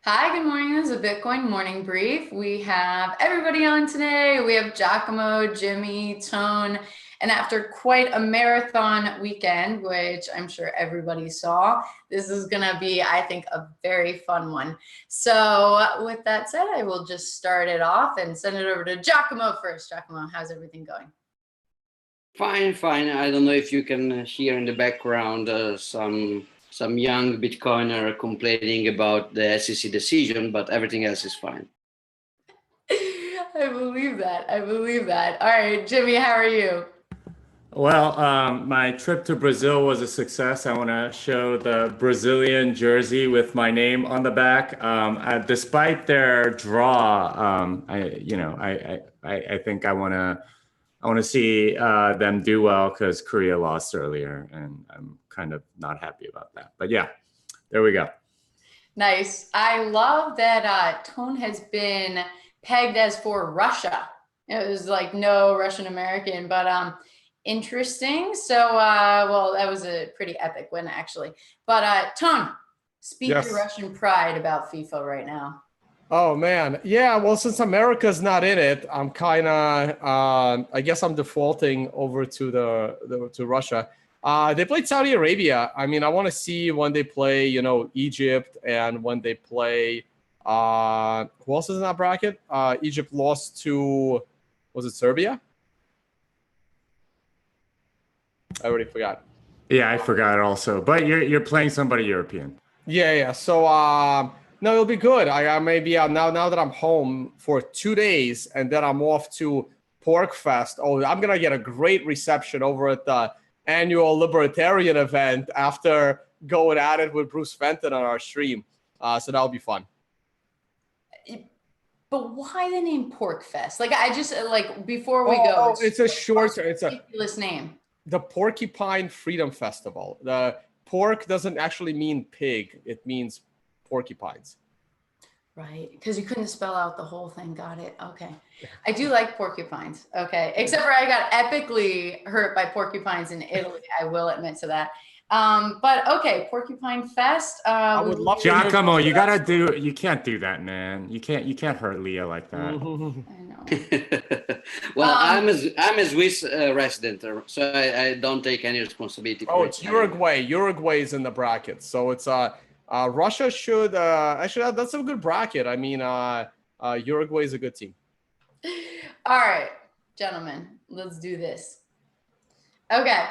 Hi, good morning. This is a Bitcoin morning brief. We have everybody on today. We have Giacomo, Jimmy, Tone, and after quite a marathon weekend, which I'm sure everybody saw, this is going to be, I think, a very fun one. So, with that said, I will just start it off and send it over to Giacomo first. Giacomo, how's everything going? Fine, fine. I don't know if you can hear in the background some young Bitcoiner complaining about the SEC decision, but everything else is fine. I believe that. I believe that. All right, Jimmy, how are you? Well, my trip to Brazil was a success. I want to show the Brazilian jersey with my name on the back. Despite their draw, I think I want to see them do well because Korea lost earlier, and I'm kind of not happy about that. But yeah, there we go. Nice. I love that Tone has been pegged as for Russia. It was like no Russian American, but interesting. So well, that was a pretty epic win actually. But Tone, speak your Yes. Russian pride about FIFA right now. Oh man. Yeah. Well, since America's not in it, I'm kind of. I guess I'm defaulting over to to Russia. They played Saudi Arabia. I mean, I want to see when they play, Egypt, and when they play. Who else is in that bracket? Egypt lost to, was it Serbia? I already forgot. Yeah, I forgot it also. But you're playing somebody European. Yeah, yeah. So no, it'll be good. I may be out now that I'm home for 2 days, and then I'm off to Pork Fest. Oh, I'm gonna get a great reception over at the annual Libertarian event after going at it with Bruce Fenton on our stream. So that'll be fun. But why the name Pork Fest? Like I just like before we go, It's a short. It's a ridiculous name. the Porcupine Freedom Festival. The pork doesn't actually mean pig; it means porcupines. Right, because you couldn't spell out the whole thing. Got it. Okay. I do like porcupines. Okay. Except for I got epically hurt by porcupines in Italy. I will admit to that. But okay, Porcupine Fest. I would love to hear Giacomo, most of you that gotta story. do. You can't do that, man. You can't hurt Leah like that. I know. Well, Um, I'm a Swiss resident, so I don't take any responsibility Oh, for it's it. Uruguay. Uruguay is in the bracket, so it's Russia should actually that's a good bracket. I mean, Uruguay is a good team. all right, gentlemen, let's do this. Okay,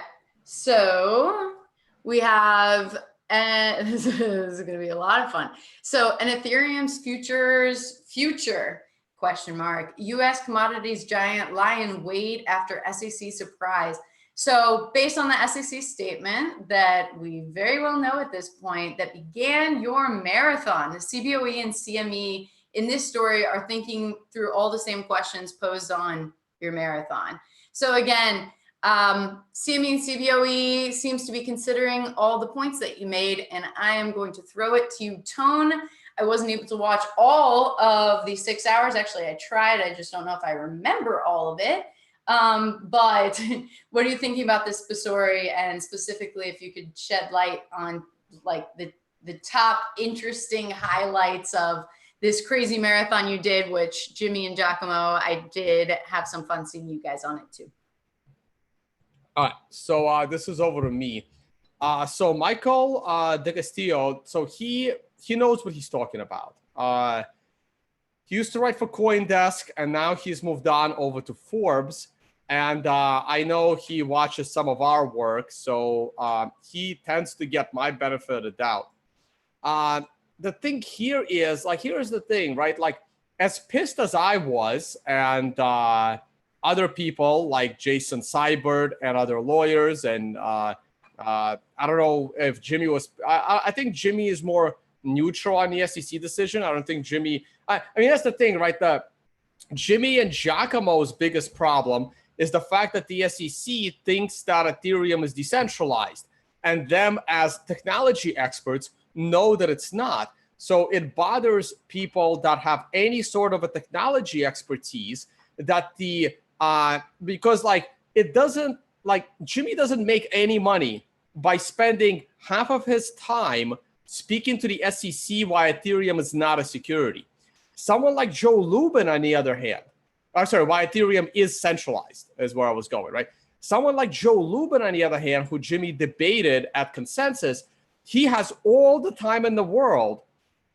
so we have, and this is going to be a lot of fun. So, an Ethereum's future question mark. U.S. commodities giant lie in wait after SEC surprise. So, based on the SEC statement that we very well know at this point, that began your marathon, the CBOE and CME in this story are thinking through all the same questions posed on your marathon. So, again, CME and CBOE seems to be considering all the points that you made, and I am going to throw it to you, Tone. I wasn't able to watch all of the 6 hours. Actually, I tried. I just don't know if I remember all of it. But what are you thinking about this story, and specifically if you could shed light on like the top interesting highlights of this crazy marathon you did, which Jimmy and Giacomo, I did have some fun seeing you guys on it too. All right, so this is over to me. So Michael De Castillo, so he knows what he's talking about. He used to write for CoinDesk, and now he's moved on over to Forbes. And I know he watches some of our work, so he tends to get my benefit of the doubt. The thing here is, like, here's the thing, right? Like, as pissed as I was, and other people like Jason Seibert and other lawyers, and I don't know if Jimmy was. I think Jimmy is more neutral on the SEC decision. I don't think Jimmy. I mean, that's the thing, right? The Jimmy and Giacomo's biggest problem is the fact that the SEC thinks that Ethereum is decentralized, and them as technology experts know that it's not. So it bothers people that have any sort of a technology expertise that the because like it doesn't, like, Jimmy doesn't make any money by spending half of his time speaking to the SEC why Ethereum is not a security. Someone like Joe Lubin, on the other hand, why Ethereum is centralized is where I was going, right? Someone like Joe Lubin, on the other hand, who Jimmy debated at Consensus, he has all the time in the world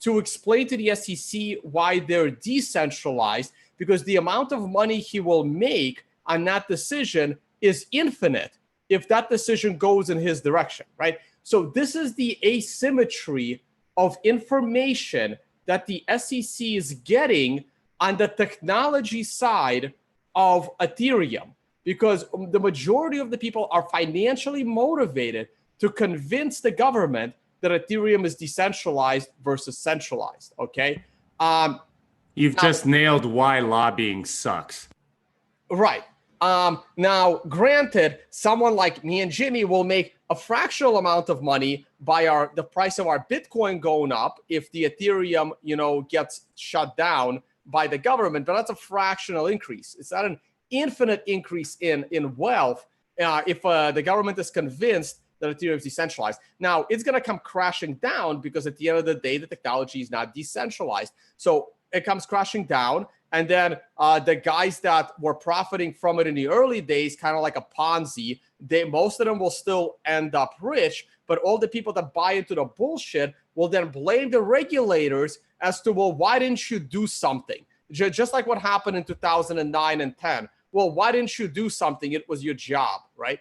to explain to the SEC why they're decentralized, because the amount of money he will make on that decision is infinite if that decision goes in his direction, right? So this is the asymmetry of information that the SEC is getting on the technology side of Ethereum, because the majority of the people are financially motivated to convince the government that Ethereum is decentralized versus centralized, okay? You've just nailed why lobbying sucks. Right. Now, granted, someone like me and Jimmy will make a fractional amount of money by the price of our Bitcoin going up if the Ethereum, gets shut down by the government, but that's a fractional increase. It's not an infinite increase in wealth if the government is convinced that Ethereum is decentralized. Now, it's going to come crashing down because at the end of the day, the technology is not decentralized. So it comes crashing down. And then the guys that were profiting from it in the early days, kind of like a Ponzi, most of them will still end up rich, but all the people that buy into the bullshit will then blame the regulators as to, well, why didn't you do something? Just like what happened in 2009 and 10. Well, why didn't you do something? It was your job, right?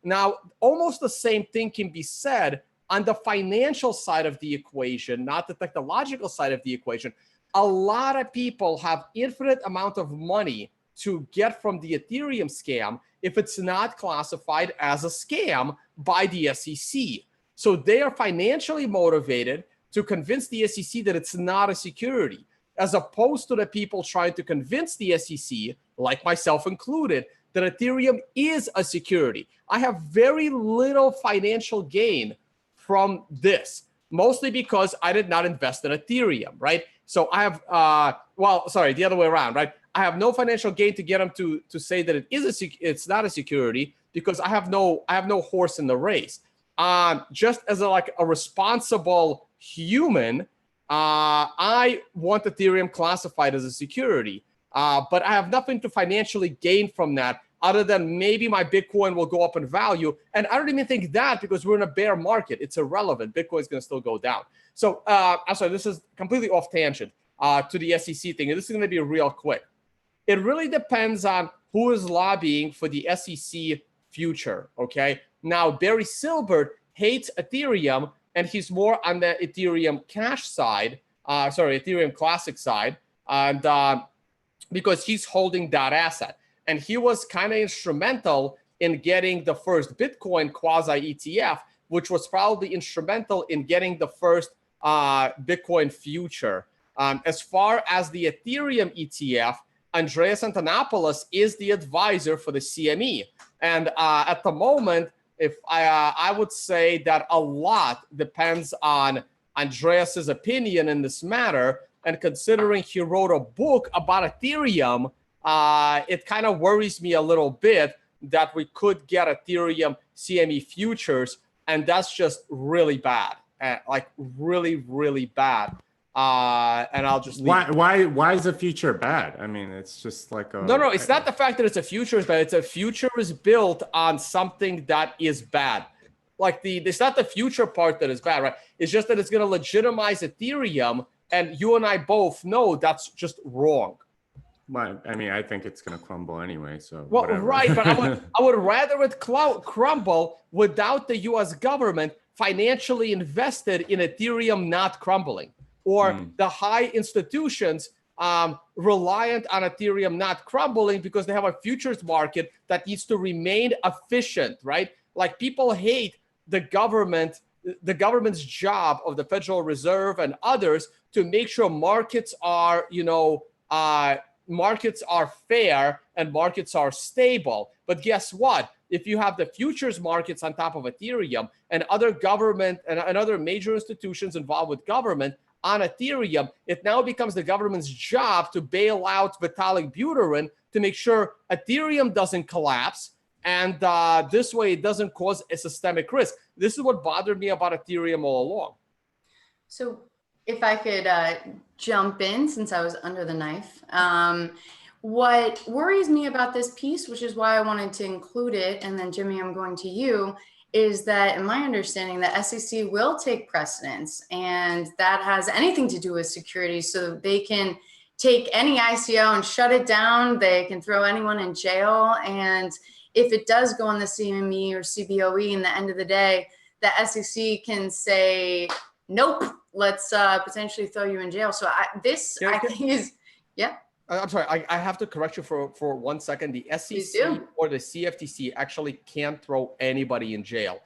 Now, almost the same thing can be said on the financial side of the equation, not the technological side of the equation. A lot of people have infinite amount of money to get from the Ethereum scam if it's not classified as a scam by the SEC. So they are financially motivated to convince the SEC that it's not a security, as opposed to the people trying to convince the SEC, like myself included, that Ethereum is a security. I have very little financial gain from this, mostly because I did not invest in Ethereum, right? So I have, the other way around, right? I have no financial gain to get them to say that it's not a security, because I have no horse in the race. Just as a responsible human, I want Ethereum classified as a security, but I have nothing to financially gain from that, other than maybe my Bitcoin will go up in value. And I don't even think that, because we're in a bear market, it's irrelevant. Bitcoin is going to still go down. So I'm sorry, this is completely off tangent to the SEC thing. And this is going to be real quick. It really depends on who is lobbying for the SEC future, okay? Now, Barry Silbert hates Ethereum, and he's more on the Ethereum Cash side, Ethereum Classic side, and because he's holding that asset. And he was kind of instrumental in getting the first Bitcoin quasi ETF, which was probably instrumental in getting the first Bitcoin future. As far as the Ethereum ETF, Andreas Antonopoulos is the advisor for the CME. And at the moment, if I would say that a lot depends on Andreas's opinion in this matter. And considering he wrote a book about Ethereum, it kind of worries me a little bit that we could get Ethereum CME futures, and that's just really bad, really, really bad. And I'll just leave. Why is the future bad? I mean, it's just like a... No, it's not the fact that it's a future is bad. It's a future is built on something that is bad. It's not the future part that is bad, right? It's just that it's going to legitimize Ethereum, and you and I both know that's just wrong. Well, I mean, I think it's going to crumble anyway. So well, whatever. Right, but I would rather it crumble without the U.S. government financially invested in Ethereum not crumbling, or the high institutions reliant on Ethereum not crumbling because they have a futures market that needs to remain efficient, right? Like, people hate the government's job of the Federal Reserve and others to make sure markets are, markets are fair and markets are stable. But guess what? If you have the futures markets on top of Ethereum and other government and other major institutions involved with government on Ethereum, it now becomes the government's job to bail out Vitalik Buterin to make sure Ethereum doesn't collapse. And this way it doesn't cause a systemic risk. This is what bothered me about Ethereum all along. So if I could jump in, since I was under the knife, what worries me about this piece, which is why I wanted to include it, and then Jimmy, I'm going to you, is that in my understanding, the SEC will take precedence, and that has anything to do with security. So they can take any ICO and shut it down. They can throw anyone in jail. And if it does go on the CME or CBOE, in the end of the day, the SEC can say, nope, let's potentially throw you in jail. So I think is, yeah. I'm sorry, I have to correct you for 1 second. The SEC or the CFTC actually can't throw anybody in jail.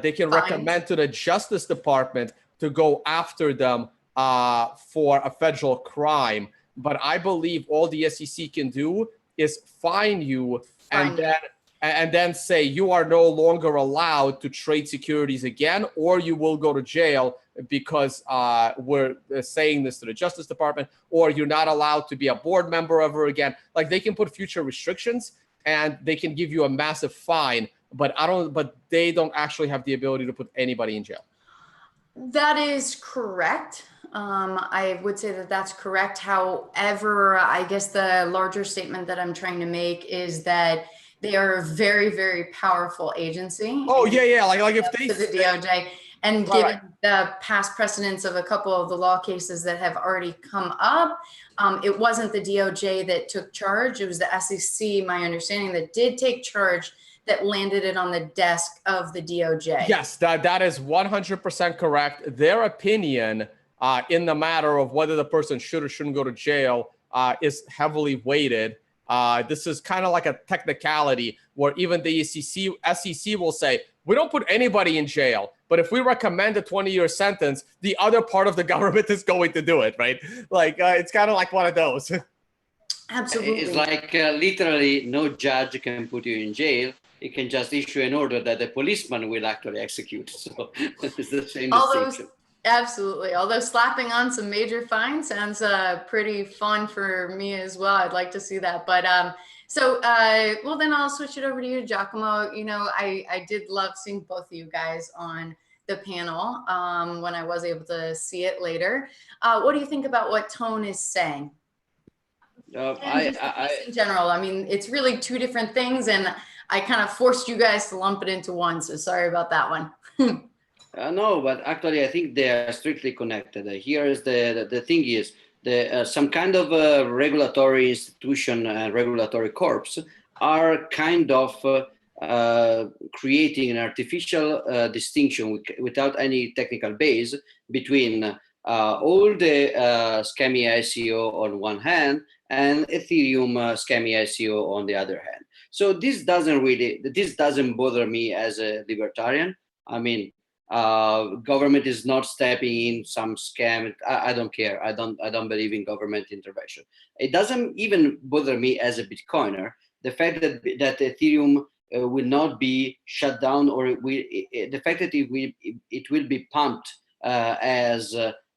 They can recommend to the Justice Department to go after them for a federal crime. But I believe all the SEC can do is fine you and then say you are no longer allowed to trade securities again, or you will go to jail because we're saying this to the Justice Department, or you're not allowed to be a board member ever again. Like, they can put future restrictions and they can give you a massive fine, but they don't actually have the ability to put anybody in jail. That is correct. I would say that that's correct. However, I guess the larger statement that I'm trying to make is that they are a very, very powerful agency. Oh, yeah. Like if they the DOJ, and given the past precedents of a couple of the law cases that have already come up, it wasn't the DOJ that took charge. It was the SEC, my understanding, that did take charge, that landed it on the desk of the DOJ. Yes, that is 100% correct. Their opinion in the matter of whether the person should or shouldn't go to jail is heavily weighted. This is kind of like a technicality where even the SEC will say, we don't put anybody in jail, but if we recommend a 20-year sentence, the other part of the government is going to do it, right? Like, it's kind of like one of those. Absolutely. It's like literally no judge can put you in jail. He can just issue an order that the policeman will actually execute. So it's the same distinction. Absolutely. Although slapping on some major fines sounds pretty fun for me as well. I'd like to see that. But well, then I'll switch it over to you, Giacomo. You know, I did love seeing both of you guys on the panel when I was able to see it later. What do you think about what Tone is saying? In general, I mean, it's really two different things, and I kind of forced you guys to lump it into one. So sorry about that one. No, but actually, I think they are strictly connected. Here is the thing is some kind of regulatory institution and regulatory corps are kind of creating an artificial distinction without any technical base between all the scammy ICO on one hand and Ethereum scammy ICO on the other hand. So this doesn't bother me as a libertarian. I mean, government is not stepping in some scam. I don't care. I don't believe in government intervention. It doesn't even bother me as a Bitcoiner. The fact that Ethereum will not be shut down, or the fact that it will be pumped as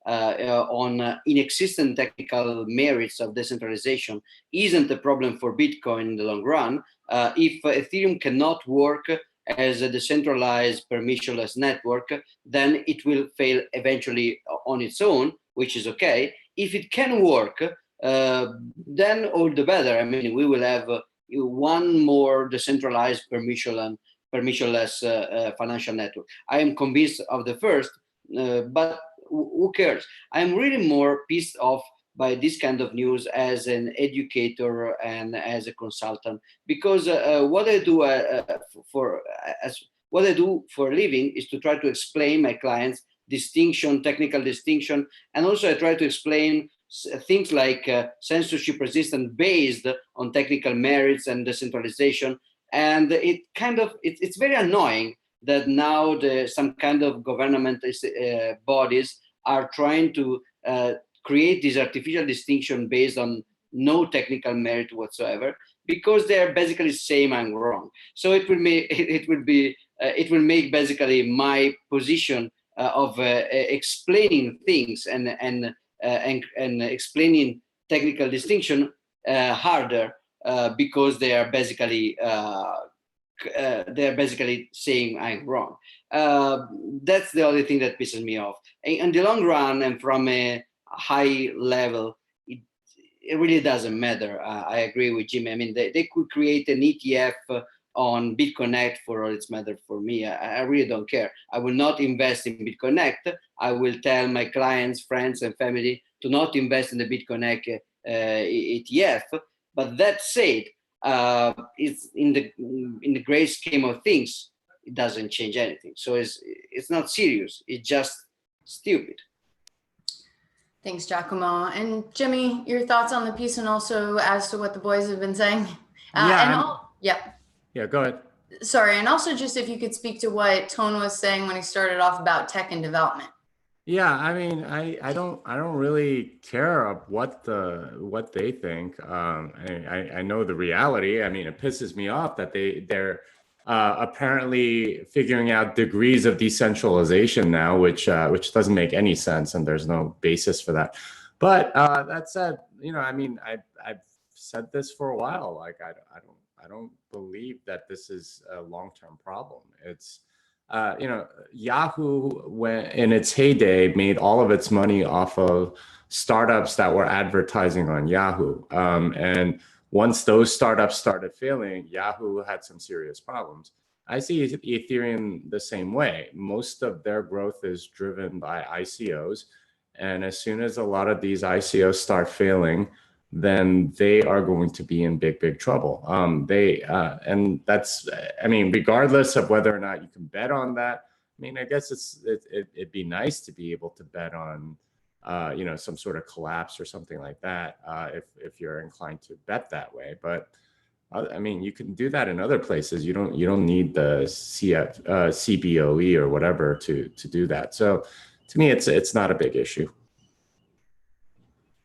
on inexistent technical merits of decentralization isn't a problem for Bitcoin in the long run. If Ethereum cannot work as a decentralized permissionless network, then it will fail eventually on its own, which is okay. If it can work, then all the better. I mean, we will have one more decentralized permissionless financial network. I am convinced of the first, but who cares? I'm really more pissed off by this kind of news as an educator and as a consultant, because what I do for a living is to try to explain my clients technical distinction, and also I try to explain things like censorship resistance based on technical merits and decentralization. And it's very annoying that now some kind of government bodies are trying to create this artificial distinction based on no technical merit whatsoever, because they are basically saying I'm wrong. So it will make basically my position of explaining things and explaining technical distinction harder, because they are basically they're basically saying I'm wrong. That's the only thing that pisses me off. In the long run and from a high level, it really doesn't matter. I agree with Jimmy. I mean, they could create an ETF on BitConnect for all it's matter for me. I really don't care. I will not invest in BitConnect. I will tell my clients, friends, and family to not invest in the BitConnect ETF. But that said, it's in the great scheme of things, it doesn't change anything. So it's not serious. It's just stupid. Thanks, Giacomo. And Jimmy, your thoughts on the piece and also as to what the boys have been saying? Yeah, go ahead. Sorry, and also just if you could speak to what Tone was saying when he started off about tech and development. Yeah, I mean, I don't really care what they think. I know the reality. I mean, it pisses me off that they're apparently figuring out degrees of decentralization now, which doesn't make any sense, and there's no basis for that. But that said, I mean, I've said this for a while. Like, I don't believe that this is a long-term problem. It's Yahoo, when in its heyday, made all of its money off of startups that were advertising on Yahoo. And once those startups started failing, Yahoo had some serious problems. I see Ethereum the same way. Most of their growth is driven by ICOs. And as soon as a lot of these ICOs start failing, then they are going to be in big trouble. And that's, I mean, regardless of whether or not you can bet on that, I mean, I guess it'd be nice to be able to bet on, some sort of collapse or something like that, if you're inclined to bet that way. But I mean, you can do that in other places. You don't need the CBOE or whatever to do that. So to me, it's not a big issue.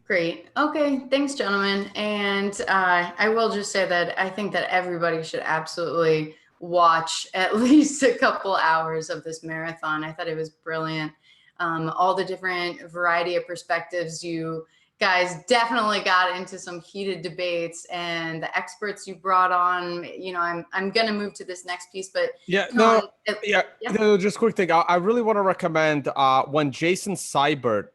Great. Okay. Thanks, gentlemen. And I will just say that I think that everybody should absolutely watch at least a couple hours of this marathon. I thought it was brilliant. All the different variety of perspectives. You guys definitely got into some heated debates, and the experts you brought on, I'm going to move to this next piece, but just quick thing. I really want to recommend when Jason Seibert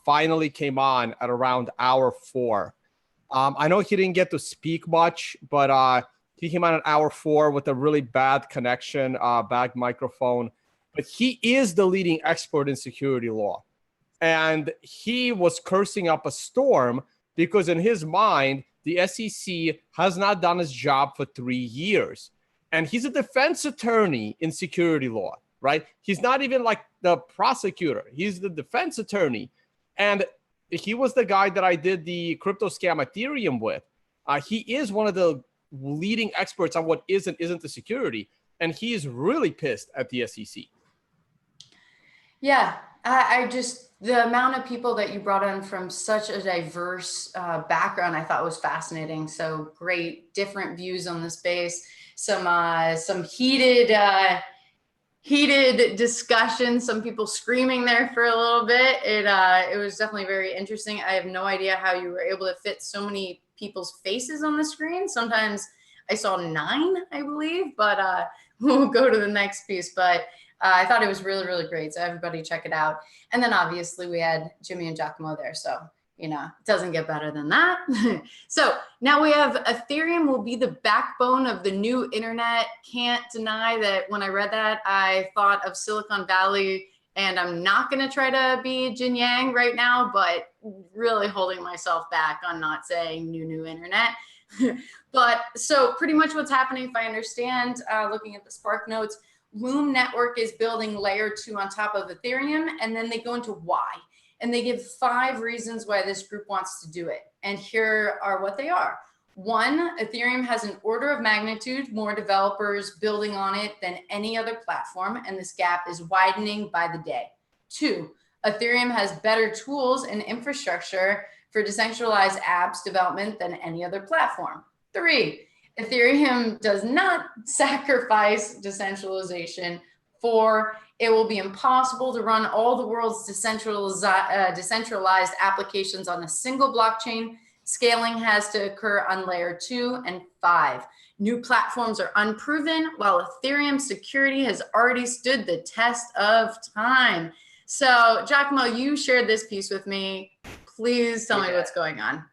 finally came on at around hour 4. I know he didn't get to speak much, but he came on at hour 4 with a really bad connection, bad microphone. But he is the leading expert in security law. And he was cursing up a storm because in his mind, the SEC has not done his job for 3 years. And he's a defense attorney in security law, right? He's not even like the prosecutor. He's the defense attorney. And he was the guy that I did the crypto scam Ethereum with. He is one of the leading experts on what is and isn't the security. And he is really pissed at the SEC. Yeah, I just, the amount of people that you brought in from such a diverse background, I thought was fascinating. So great, different views on the space, some heated discussion, some people screaming there for a little bit. It was definitely very interesting. I have no idea how you were able to fit so many people's faces on the screen. Sometimes I saw 9, I believe, but we'll go to the next piece. But I thought it was really, really great. So everybody check it out. And then obviously we had Jimmy and Giacomo there. So, it doesn't get better than that. So now we have Ethereum will be the backbone of the new internet. Can't deny that when I read that, I thought of Silicon Valley, and I'm not going to try to be Jin Yang right now, but really holding myself back on not saying new internet. But so pretty much what's happening, if I understand, looking at the Spark notes, Loom Network is building layer 2 on top of Ethereum, and then they go into why. And they give 5 reasons why this group wants to do it. And here are what they are. 1, Ethereum has an order of magnitude more developers building on it than any other platform, and this gap is widening by the day. 2, Ethereum has better tools and infrastructure for decentralized apps development than any other platform. 3, Ethereum does not sacrifice decentralization. 4, it will be impossible to run all the world's decentralized applications on a single blockchain Scaling has to occur on layer 2 and 5. New platforms are unproven, while Ethereum security has already stood the test of time. So, Giacomo, you shared this piece with me. Please tell me what's going on.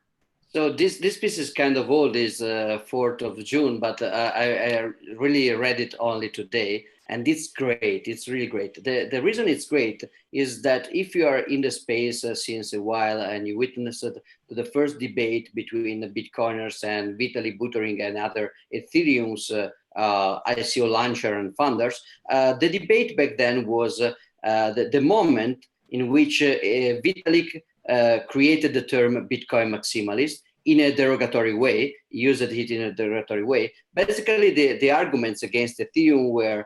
So this piece is kind of old, is 4th of June, but I really read it only today, and it's great. It's really great. The reason it's great is that if you are in the space since a while and you witnessed the first debate between the Bitcoiners and Vitalik Buterin and other Ethereum's ICO launcher and funders, the debate back then was the moment in which Vitalik created the term Bitcoin maximalist in a derogatory way, used it in a derogatory way. Basically, the arguments against Ethereum were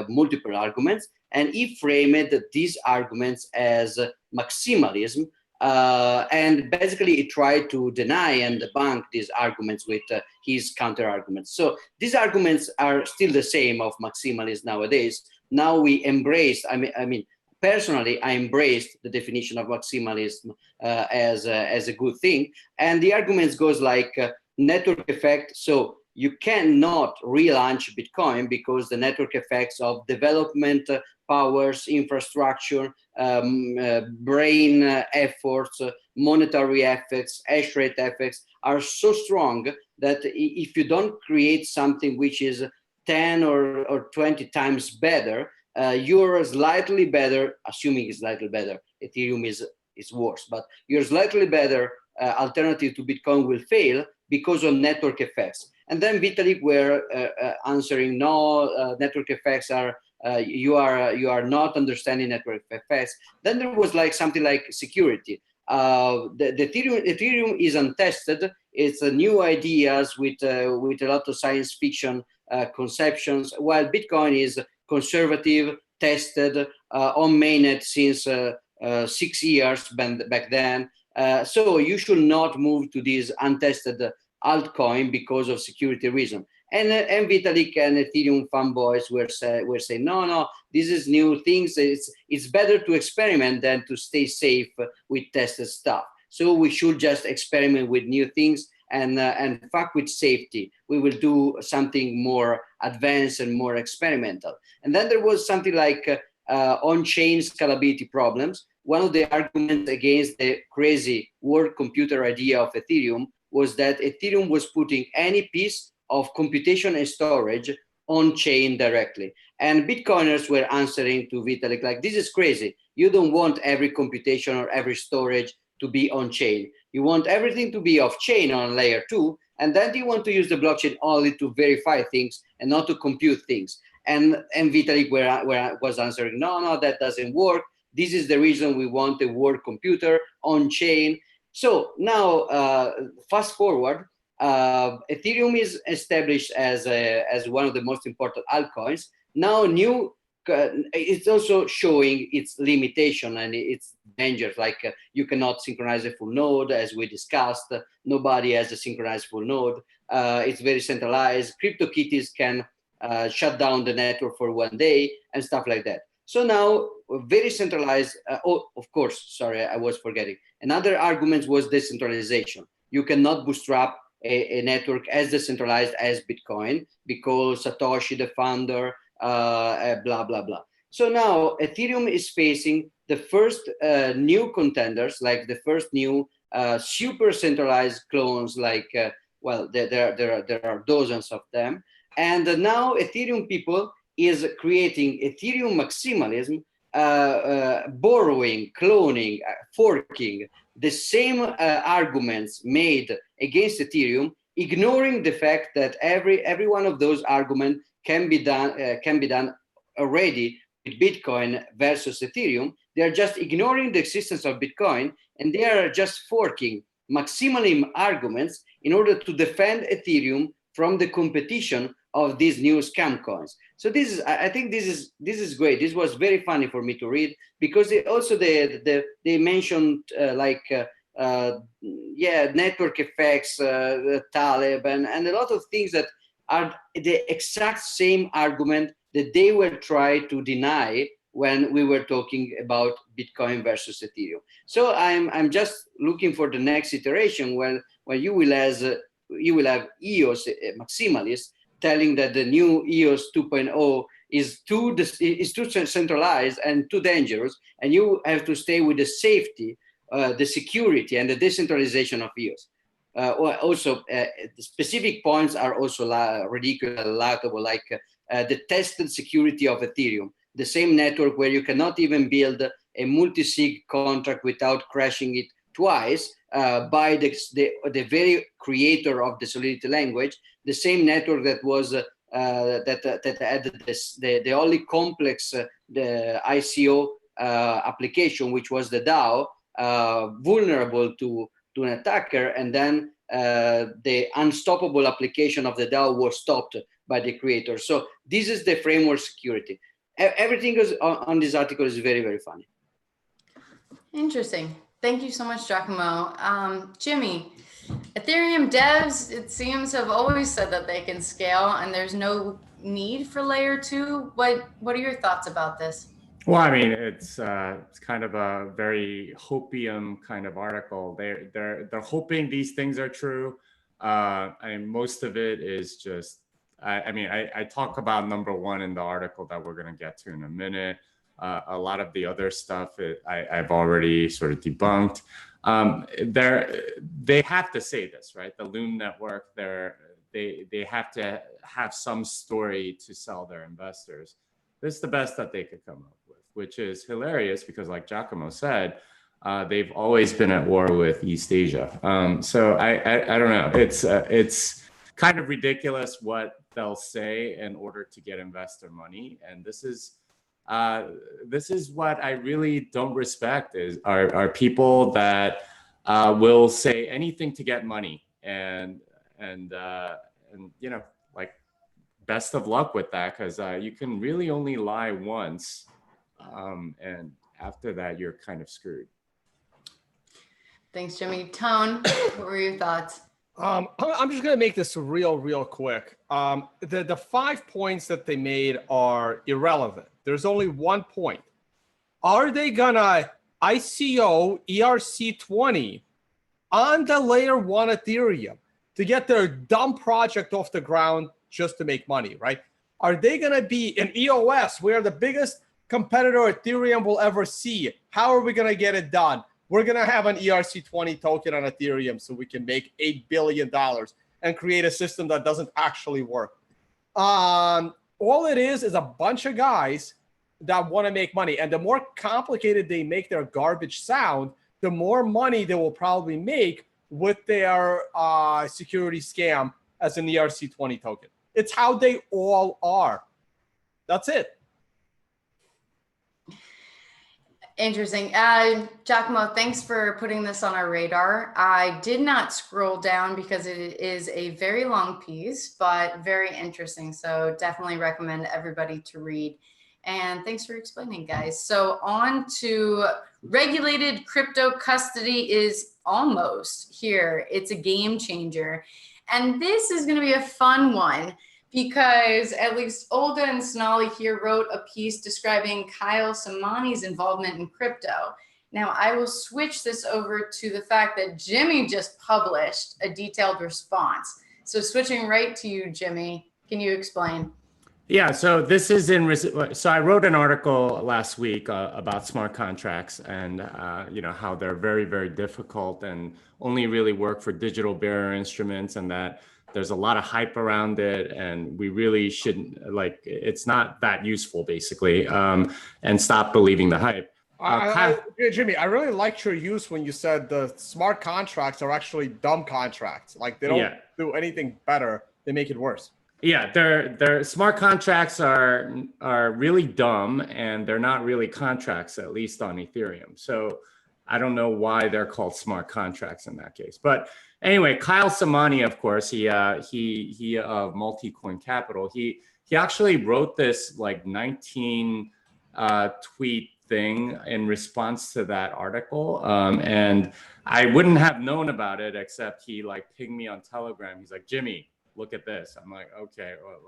multiple arguments, and he framed these arguments as maximalism, and basically he tried to deny and debunk these arguments with his counter arguments. So these arguments are still the same of maximalism nowadays. Now we embrace, I mean, personally, I embraced the definition of maximalism as a good thing. And the arguments goes like network effect. So you cannot relaunch Bitcoin because the network effects of development powers, infrastructure, brain efforts, monetary effects, hash rate effects are so strong that if you don't create something which is 10 or 20 times better, you're slightly better, assuming it's slightly better. Ethereum is worse, but your slightly better alternative to Bitcoin will fail because of network effects. And then Vitalik were answering, no, network effects are, you are not understanding network effects. Then there was like something like security. The Ethereum is untested. It's new ideas with a lot of science fiction conceptions, while Bitcoin is conservative, tested, on mainnet since 6 years back then. So you should not move to this untested altcoin because of security reason. And Vitalik and Ethereum fanboys were saying, no, this is new things. It's better to experiment than to stay safe with tested stuff. So we should just experiment with new things and fuck with safety. We will do something more advanced and more experimental. And then there was something like on-chain scalability problems. One of the arguments against the crazy world computer idea of Ethereum was that Ethereum was putting any piece of computation and storage on chain directly. And Bitcoiners were answering to Vitalik like, this is crazy. You don't want every computation or every storage to be on chain. You want everything to be off chain on layer 2, and then you want to use the blockchain only to verify things and not to compute things. And Vitalik was answering, no, that doesn't work. This is the reason we want a world computer on chain. So now, fast forward, Ethereum is established as one of the most important altcoins. Now, it's also showing its limitation and its dangers. Like you cannot synchronize a full node, as we discussed. Nobody has a synchronized full node. It's very centralized. CryptoKitties can shut down the network for 1 day and stuff like that. So now, very centralized. Oh, of course, sorry, I was forgetting. Another argument was decentralization. You cannot bootstrap a network as decentralized as Bitcoin because Satoshi, the founder, blah, blah, blah. So now Ethereum is facing the first new contenders, like the first new super centralized clones, like, well, there are dozens of them. And now Ethereum people is creating Ethereum maximalism, borrowing, cloning, forking the same arguments made against Ethereum, ignoring the fact that every one of those arguments can be done already with Bitcoin versus Ethereum. They are just ignoring the existence of Bitcoin, and they are just forking maximalism arguments in order to defend Ethereum from the competition of these new scam coins. So I think this is great. This was very funny for me to read because they mentioned network effects, Taleb, and a lot of things that are the exact same argument that they were trying to deny when we were talking about Bitcoin versus Ethereum. So I'm just looking for the next iteration where you will have EOS maximalists telling that the new EOS 2.0 is too centralized and too dangerous, and you have to stay with the safety, the security, and the decentralization of EOS. Also, the specific points are also ridiculous, laughable, like the tested security of Ethereum, the same network where you cannot even build a multi-sig contract without crashing it twice by the very creator of the Solidity language, the same network that was that had the only complex the ICO application, which was the DAO, vulnerable to an attacker, and then the unstoppable application of the DAO was stopped by the creator. So this is the framework security. Everything is on this article is very, very funny. Interesting. Thank you so much, Giacomo. Jimmy, Ethereum devs, it seems, have always said that they can scale and there's no need for layer 2. What are your thoughts about this? Well, I mean, it's kind of a very hopium kind of article. They're hoping these things are true. I mean, most of it is just. I talk about number one in the article that we're going to get to in a minute. A lot of the other stuff I've already sort of debunked. They have to say this, right? The Loom network, they have to have some story to sell their investors. This is the best that they could come up with, which is hilarious because, like Giacomo said, they've always been at war with East Asia. So I don't know. It's kind of ridiculous what they'll say in order to get investor money, and this is what I really don't respect are people that will say anything to get money, and you know, like, best of luck with that, because you can really only lie once, and after that you're kind of screwed. Thanks, Jimmy. Tone, what were your thoughts? I'm just gonna make this real quick. The 5 points that they made are irrelevant. There's only 1 point. Are they gonna ICO ERC20 on the layer 1 Ethereum to get their dumb project off the ground just to make money, right? Are they gonna be an EOS where the biggest competitor Ethereum will ever see? How are we gonna get it done? We're going to have an ERC20 token on Ethereum so we can make $8 billion and create a system that doesn't actually work. All it is a bunch of guys that want to make money. And the more complicated they make their garbage sound, the more money they will probably make with their security scam as an ERC20 token. It's how they all are. That's it. Interesting. Giacomo, thanks for putting this on our radar. I did not scroll down because it is a very long piece, but very interesting. So definitely recommend everybody to read. And thanks for explaining, guys. So on to regulated crypto custody is almost here. It's a game changer. And this is going to be a fun one, because at least Olga and Sonali here wrote a piece describing Kyle Samani's involvement in crypto. Now, I will switch this over to the fact that Jimmy just published a detailed response. So switching right to you, Jimmy, can you explain? Yeah, so this is so I wrote an article last week about smart contracts and you know, how they're very, very difficult and only really work for digital bearer instruments, and that there's a lot of hype around it, and we really shouldn't, like, it's not that useful, basically, and stop believing the hype. Jimmy, I really liked your use when you said the smart contracts are actually dumb contracts. Like, they don't do anything better, they make it worse. Yeah, they're smart contracts are really dumb, and they're not really contracts, at least on Ethereum. So I don't know why they're called smart contracts in that case. But anyway, Kyle Samani, of course, he of Multicoin Capital, he actually wrote this like 19 tweet thing in response to that article, and I wouldn't have known about it except he like pinged me on Telegram. He's like, Jimmy, look at this. I'm like, okay. Well,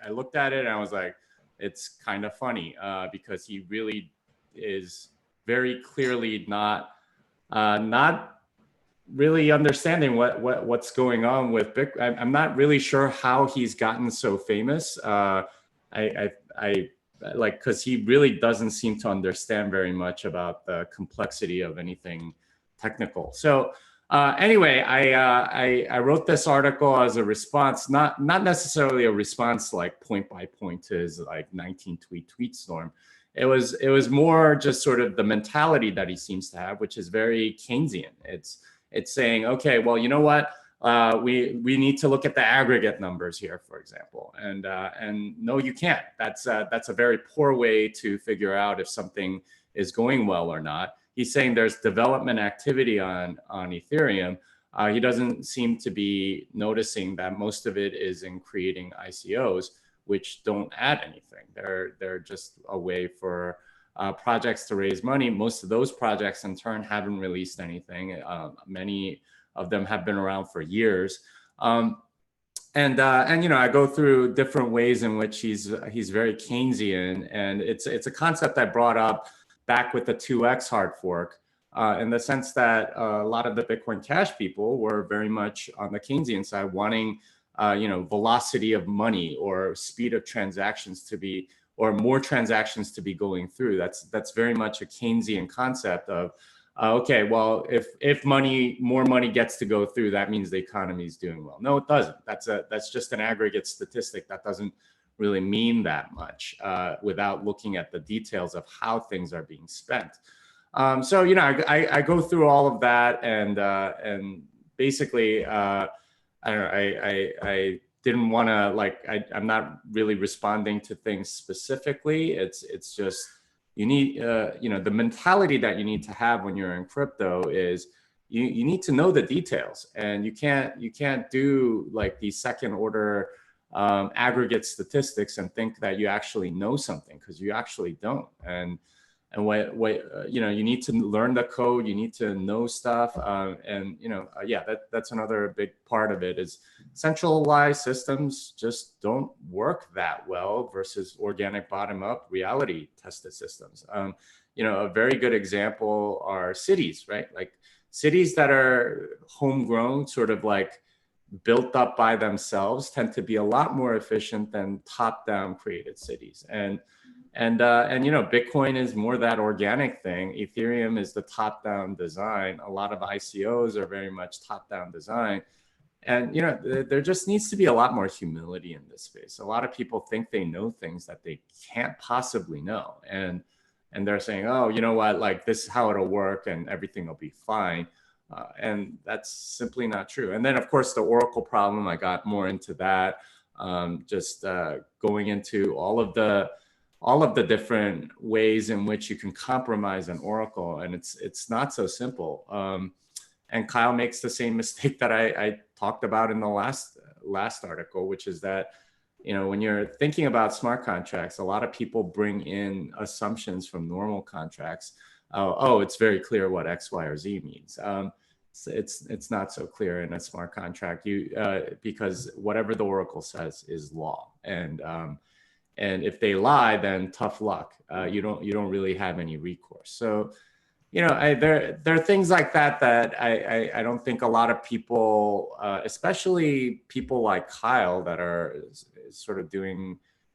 I looked at it and I was like, it's kind of funny because he really is very clearly not really understanding what's going on with Bitcoin. I'm not really sure how he's gotten so famous. I like, because he really doesn't seem to understand very much about the complexity of anything technical. So anyway, I wrote this article as a response, not necessarily a response like point by point to his like 19 tweet storm. It was more just sort of the mentality that he seems to have, which is very Keynesian. It's saying, okay, well, you know what? We need to look at the aggregate numbers here, for example, and no, you can't. That's a very poor way to figure out if something is going well or not. He's saying there's development activity on Ethereum. He doesn't seem to be noticing that most of it is in creating ICOs, which don't add anything. They're just a way for projects to raise money. Most of those projects in turn haven't released anything. Many of them have been around for years. And you know, I go through different ways in which he's very Keynesian, and it's a concept I brought up back with the 2x hard fork, in the sense that a lot of the Bitcoin Cash people were very much on the Keynesian side, wanting you know, velocity of money or speed of transactions to be, or more transactions to be going through. That's very much a Keynesian concept of, okay, well, if more money gets to go through, that means the economy is doing well. No, it doesn't. That's just an aggregate statistic that doesn't really mean that much without looking at the details of how things are being spent. So you know, I go through all of that, and basically, I don't know, I didn't want to, like, I'm not really responding to things specifically. It's just, you need, you know, the mentality that you need to have when you're in crypto is you need to know the details, and you can't do like these second order aggregate statistics and think that you actually know something, because you actually don't. And what you know, you need to learn the code, you need to know stuff, and you know, yeah, that's another big part of it, is centralized systems just don't work that well versus organic bottom-up reality tested systems. You know, a very good example are cities, right? Like cities that are homegrown, sort of like built up by themselves, tend to be a lot more efficient than top-down created cities. And you know, Bitcoin is more that organic thing. Ethereum is the top-down design. A lot of ICOs are very much top-down design. And you know, there just needs to be a lot more humility in this space. A lot of people think they know things that they can't possibly know, and they're saying, oh, you know what, like this is how it'll work, and everything will be fine. And that's simply not true. And then, of course, the Oracle problem. I got more into that, just going into all of the different ways in which you can compromise an Oracle, and it's not so simple. And Kyle makes the same mistake that I talked about in the last article, which is that, you know, when you're thinking about smart contracts, a lot of people bring in assumptions from normal contracts. Oh, it's very clear what X, Y, or Z means. It's not so clear in a smart contract, because whatever the Oracle says is law, and if they lie, then tough luck. You don't really have any recourse. So, you know, there are things like that I don't think a lot of people, especially people like Kyle that are sort of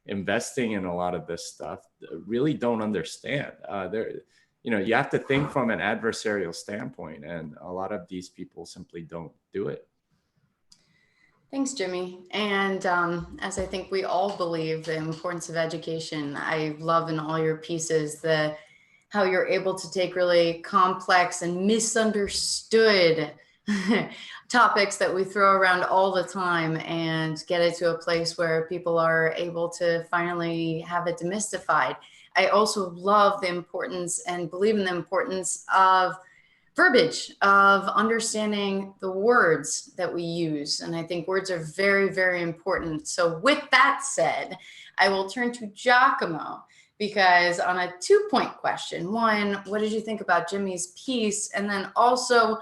investing in a lot of this stuff, really don't understand. You know, you have to think from an adversarial standpoint, and a lot of these people simply don't do it. Thanks, Jimmy. And as I think we all believe, the importance of education, I love in all your pieces how you're able to take really complex and misunderstood topics that we throw around all the time and get it to a place where people are able to finally have it demystified. I also love the importance and believe in the importance of verbiage, of understanding the words that we use. And I think words are very, very important. So with that said, I will turn to Giacomo, because on a 2-point question, one, what did you think about Jimmy's piece? And then also,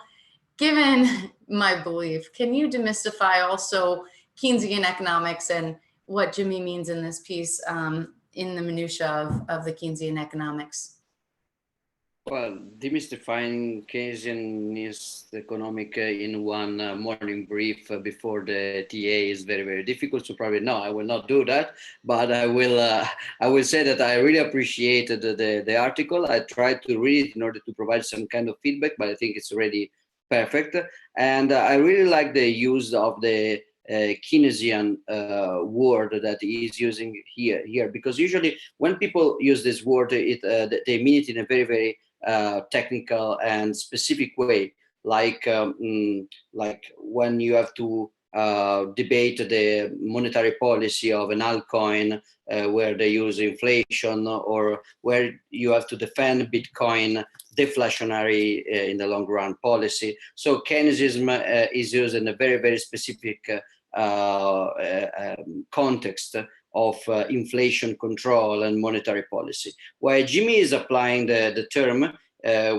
given my belief, can you demystify also Keynesian economics and what Jimmy means in this piece in the minutia of the Keynesian economics? Well, demystifying Keynesianist economic in one morning brief before the TA is very, very difficult. So probably no, I will not do that. But I will say that I really appreciated the article. I tried to read it in order to provide some kind of feedback, but I think it's already perfect. And I really like the use of the Keynesian word that he is using here, because usually when people use this word, they mean it in a very, very technical and specific way, like when you have to debate the monetary policy of an altcoin where they use inflation, or where you have to defend Bitcoin deflationary in the long run policy. So Keynesianism is used in a very, very specific context of inflation control and monetary policy, while Jimmy is applying the term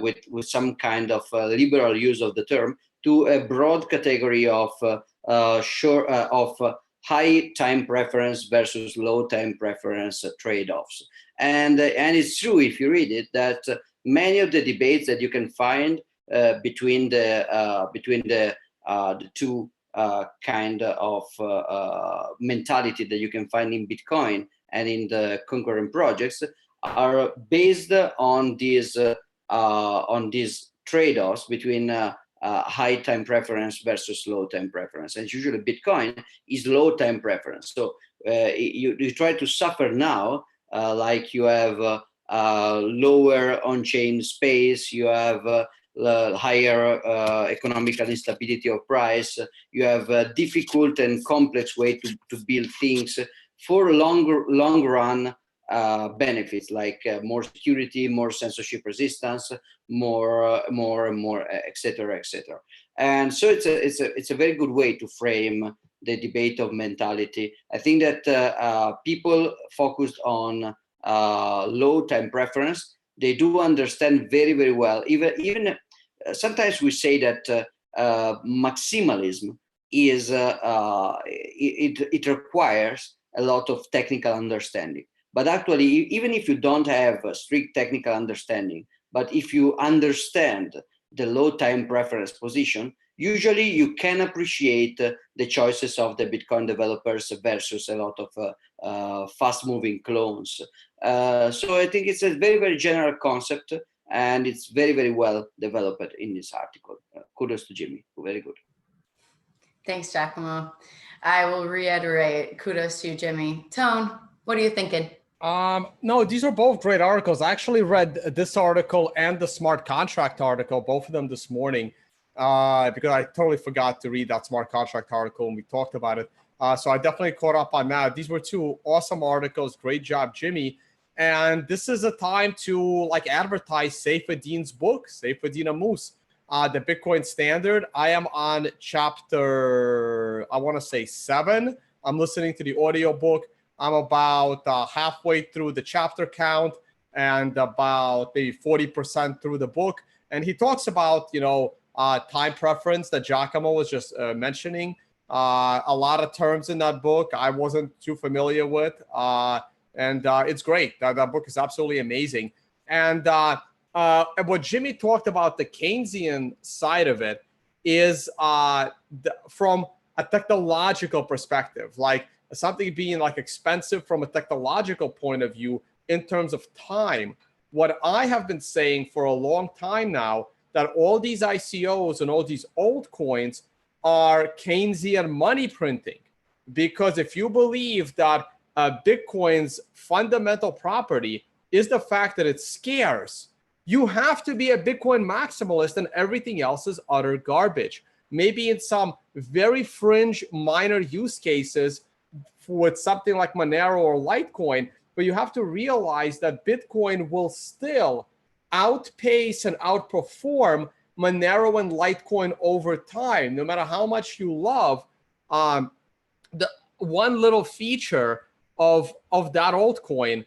with some kind of liberal use of the term to a broad category of high time preference versus low time preference trade-offs. And it's true, if you read it, that many of the debates that you can find between the two kind of mentality that you can find in Bitcoin and in the concurrent projects are based on these trade-offs between high time preference versus low time preference. And usually Bitcoin is low time preference. So you try to suffer now, like you have lower on-chain space, you have higher economical instability of price, you have a difficult and complex way to build things for long run benefits, like more security, more censorship resistance, more, etc., etc. And so it's a very good way to frame the debate of mentality. I think that people focused on low time preference, they do understand very, very well. Even sometimes we say that maximalism is it requires a lot of technical understanding. But actually, even if you don't have a strict technical understanding, but if you understand the low time preference position, usually you can appreciate the choices of the Bitcoin developers versus a lot of fast moving clones. So I think it's a very, very general concept, and it's very, very well developed in this article. Kudos to Jimmy. Very good. Thanks, Giacomo. I will reiterate, kudos to you, Jimmy. Tone, what are you thinking? No, these are both great articles. I actually read this article and the smart contract article, both of them this morning, because I totally forgot to read that smart contract article when we talked about it. So I definitely caught up on that. These were two awesome articles. Great job, Jimmy. And this is a time to advertise Saifedean's book, Saifedean Ammous, the Bitcoin Standard. I am on chapter, I want to say 7. I'm listening to the audio book. I'm about halfway through the chapter count and about maybe 40% through the book. And he talks about, time preference that Giacomo was just mentioning. A lot of terms in that book I wasn't too familiar with. And it's great. That book is absolutely amazing. And what Jimmy talked about, the Keynesian side of it, is from a technological perspective, like something being expensive from a technological point of view in terms of time. What I have been saying for a long time now, that all these ICOs and all these old coins are Keynesian money printing. Because if you believe that Bitcoin's fundamental property is the fact that it's scarce, you have to be a Bitcoin maximalist, and everything else is utter garbage. Maybe in some very fringe minor use cases with something like Monero or Litecoin, but you have to realize that Bitcoin will still outpace and outperform Monero and Litecoin over time, no matter how much you love the one little feature of that altcoin.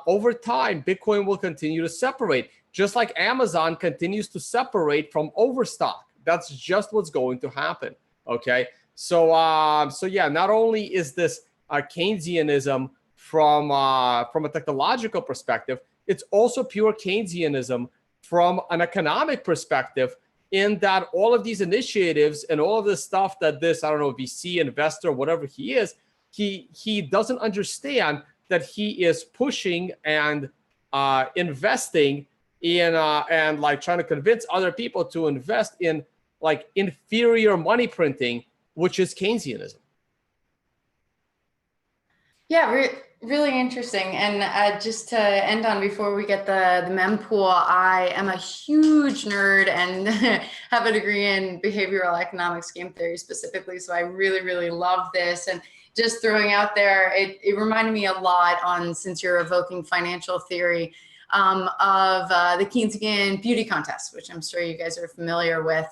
Over time, Bitcoin will continue to separate, just like Amazon continues to separate from Overstock. That's just what's going to happen. Okay, so yeah, not only is this Keynesianism from a technological perspective. It's also pure Keynesianism from an economic perspective, in that all of these initiatives and all of this stuff that this, I don't know, VC investor, whatever he is, he doesn't understand that he is pushing and investing in and like trying to convince other people to invest in like inferior money printing, which is Keynesianism. Yeah, really interesting. And just to end on, before we get the mempool, I am a huge nerd and have a degree in behavioral economics, game theory specifically. So I really love this. And just throwing out there, it reminded me a lot on, since you're evoking financial theory, of the Keynesian beauty contest, which I'm sure you guys are familiar with,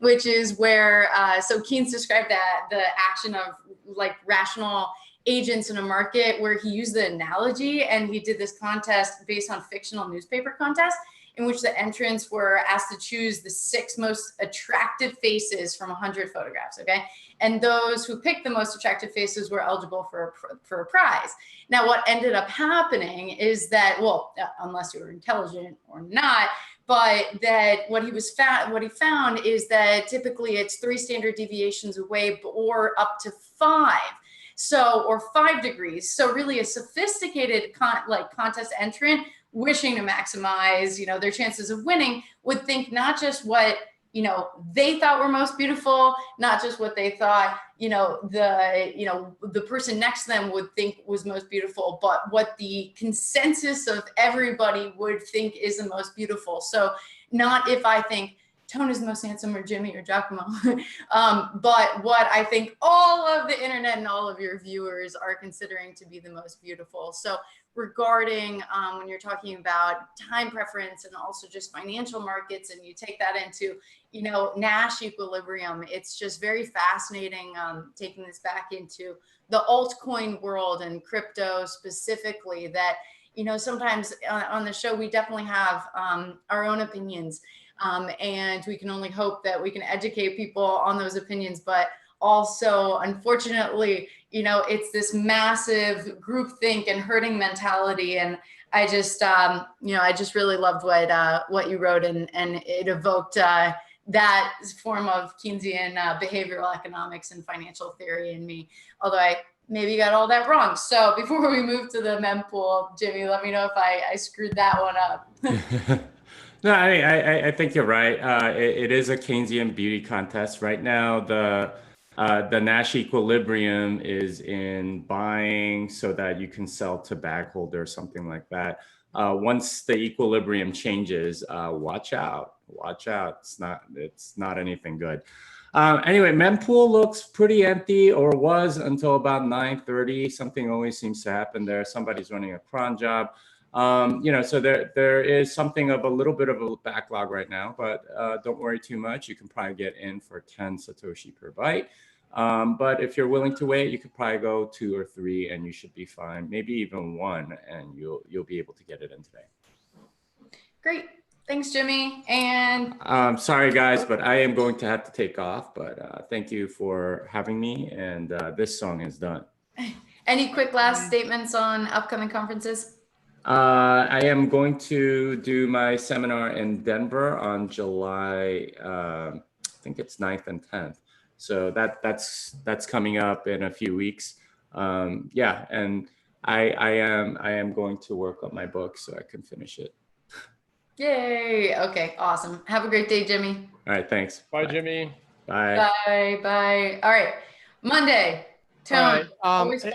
which is where, so Keynes described that the action of like rational agents in a market, where he used the analogy, and he did this contest based on fictional newspaper contest, in which the entrants were asked to choose the 6 most attractive faces from 100 photographs, okay? And those who picked the most attractive faces were eligible for a prize. Now, what ended up happening is that, well, unless you were intelligent or not, but that what he found is that typically it's 3 standard deviations away, or up to 5. So, or 5 degrees. So really a sophisticated contest entrant wishing to maximize, their chances of winning, would think not just what, they thought were most beautiful, not just what they thought, the person next to them would think was most beautiful, but what the consensus of everybody would think is the most beautiful. So not if I think Tone is the most handsome, or Jimmy, or Giacomo, but what I think all of the internet and all of your viewers are considering to be the most beautiful. So regarding when you're talking about time preference and also just financial markets, and you take that into, Nash equilibrium, it's just very fascinating taking this back into the altcoin world and crypto specifically, that, sometimes on the show, we definitely have our own opinions. And we can only hope that we can educate people on those opinions, but also, unfortunately, it's this massive groupthink and herding mentality. And I just, I just really loved what you wrote, and it evoked that form of Keynesian behavioral economics and financial theory in me, although I maybe got all that wrong. So before we move to the mempool, Jimmy, let me know if I screwed that one up. No, I think you're right. It is a Keynesian beauty contest right now. The Nash equilibrium is in buying so that you can sell to bag holder or something like that. Once the equilibrium changes, watch out. It's not anything good. Anyway, mempool looks pretty empty, or was until about 9:30. Something always seems to happen there. Somebody's running a cron job. So there is something of a little bit of a backlog right now, but don't worry too much. You can probably get in for 10 Satoshi per byte. But if you're willing to wait, you could probably go 2 or 3 and you should be fine. Maybe even 1, and you'll be able to get it in today. Great. Thanks, Jimmy. And sorry, guys, but I am going to have to take off. But thank you for having me. And this song is done. Any quick last statements on upcoming conferences? I am going to do my seminar in Denver on July, I think it's 9th and 10th. So that's coming up in a few weeks. And I am going to work on my book so I can finish it. Yay. Okay, awesome. Have a great day, Jimmy. All right, thanks. Bye, Jimmy. Bye. Bye. All right, Monday. Tone, right, always fun.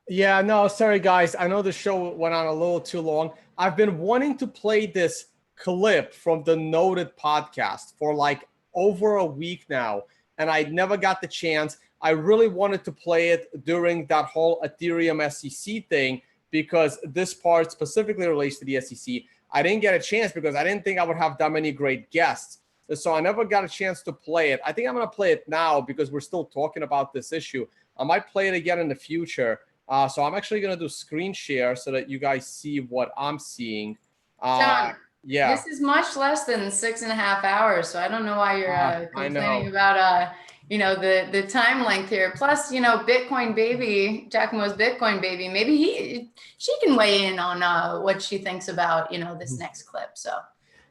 Yeah, no, sorry, guys. I know the show went on a little too long. I've been wanting to play this clip from the Noted podcast for like over a week now, and I never got the chance. I really wanted to play it during that whole Ethereum SEC thing, because this part specifically relates to the SEC. I didn't get a chance because I didn't think I would have that many great guests. So I never got a chance to play it. I think I'm going to play it now because we're still talking about this issue. I might play it again in the future. So I'm actually going to do screen share so that you guys see what I'm seeing. John, yeah. This is much less than 6.5 hours. So I don't know why you're complaining know. about you know, the time length here. Plus, you know, Bitcoin baby, Giacomo's Bitcoin baby, maybe she can weigh in on what she thinks about, you know, this next clip. So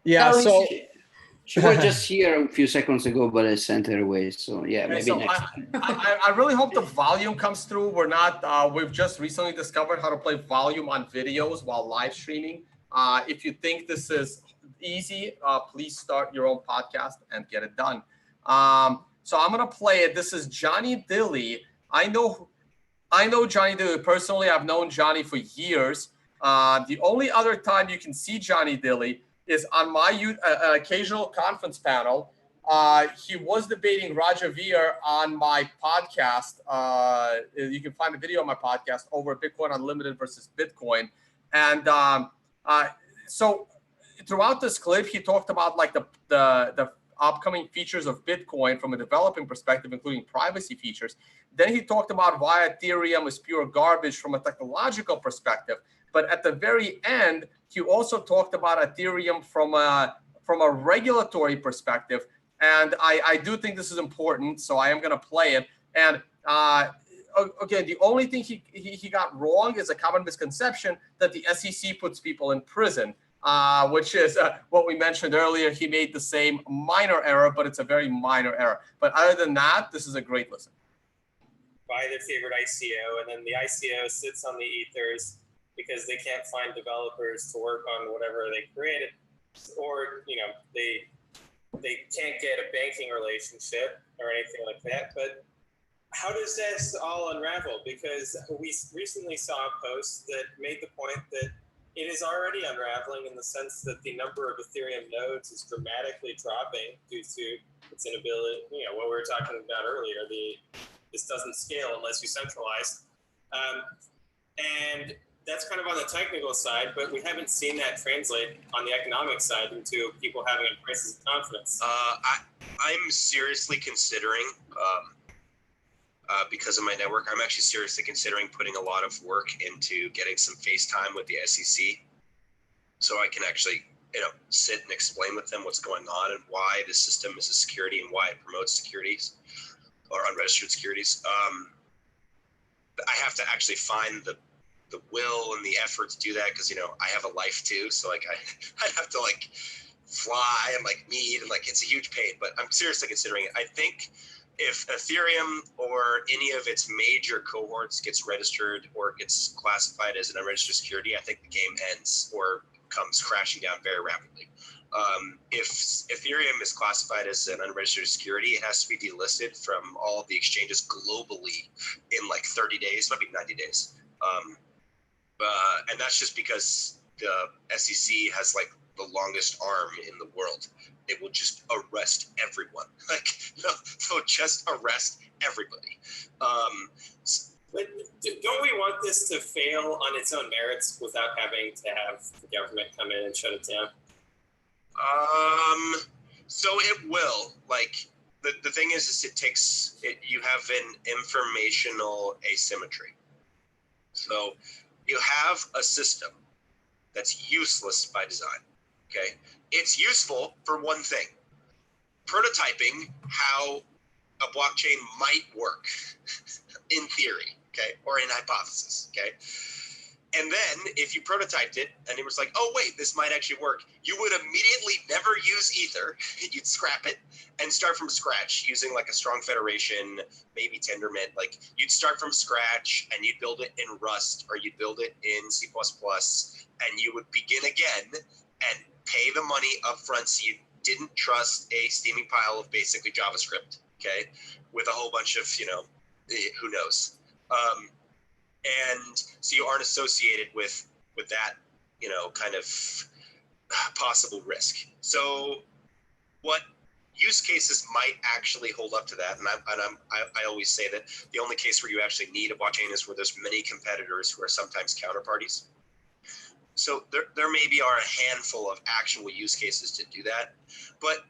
Yeah. At least So She was just here a few seconds ago, but I sent her away. So yeah, maybe so next time. I really hope the volume comes through. We're not, we've just recently discovered how to play volume on videos while live streaming. If you think this is easy, please start your own podcast and get it done. So I'm gonna play it. This is Johnny Dilly. I know Johnny Dilly personally. I've known Johnny for years. The only other time you can see Johnny Dilly is on my occasional conference panel. He was debating Roger Ver on my podcast. You can find the video on my podcast over at Bitcoin Unlimited versus Bitcoin. And so throughout this clip, he talked about like the upcoming features of Bitcoin from a developing perspective, including privacy features. Then he talked about why Ethereum is pure garbage from a technological perspective. But at the very end, he also talked about Ethereum from a regulatory perspective. And I do think this is important, so I am going to play it. And again, the only thing he got wrong is a common misconception that the SEC puts people in prison. Which is what we mentioned earlier. He made the same minor error, but it's a very minor error. But other than that, this is a great listen. Buy their favorite ICO, and then the ICO sits on the ethers because they can't find developers to work on whatever they created, or they can't get a banking relationship or anything like that. But how does this all unravel? Because we recently saw a post that made the point that it is already unraveling in the sense that the number of Ethereum nodes is dramatically dropping due to its inability, what we were talking about earlier, this doesn't scale unless you centralize. And that's kind of on the technical side, but we haven't seen that translate on the economic side into people having a crisis of confidence. I'm seriously considering, because of my network, I'm actually seriously considering putting a lot of work into getting some FaceTime with the SEC, so I can actually, sit and explain with them what's going on and why the system is a security and why it promotes securities or unregistered securities. I have to actually find the will and the effort to do that because I have a life too, so I'd have to fly and meet and it's a huge pain. But I'm seriously considering it. I think if Ethereum or any of its major cohorts gets registered or gets classified as an unregistered security, I think the game ends or comes crashing down very rapidly. If Ethereum is classified as an unregistered security, it has to be delisted from all of the exchanges globally in 30 days, maybe 90 days. And that's just because the SEC has the longest arm in the world. It will just arrest everyone. They'll just arrest everybody. But don't we want this to fail on its own merits without having to have the government come in and shut it down? So it will. The thing is you have an informational asymmetry. So you have a system that's useless by design. Okay, it's useful for one thing: prototyping how a blockchain might work in theory, okay, or in hypothesis, okay. And then if you prototyped it and it was oh wait, this might actually work, you would immediately never use Ether. You'd scrap it and start from scratch using a strong federation, maybe Tendermint. You'd start from scratch and you'd build it in Rust or you'd build it in C++, and you would begin again and pay the money up front so you didn't trust a steaming pile of basically JavaScript, okay, with a whole bunch of, who knows. And so you aren't associated with that, kind of possible risk. So what use cases might actually hold up to that, and I always say that the only case where you actually need a blockchain is where there's many competitors who are sometimes counterparties. So there maybe are a handful of actual use cases to do that. But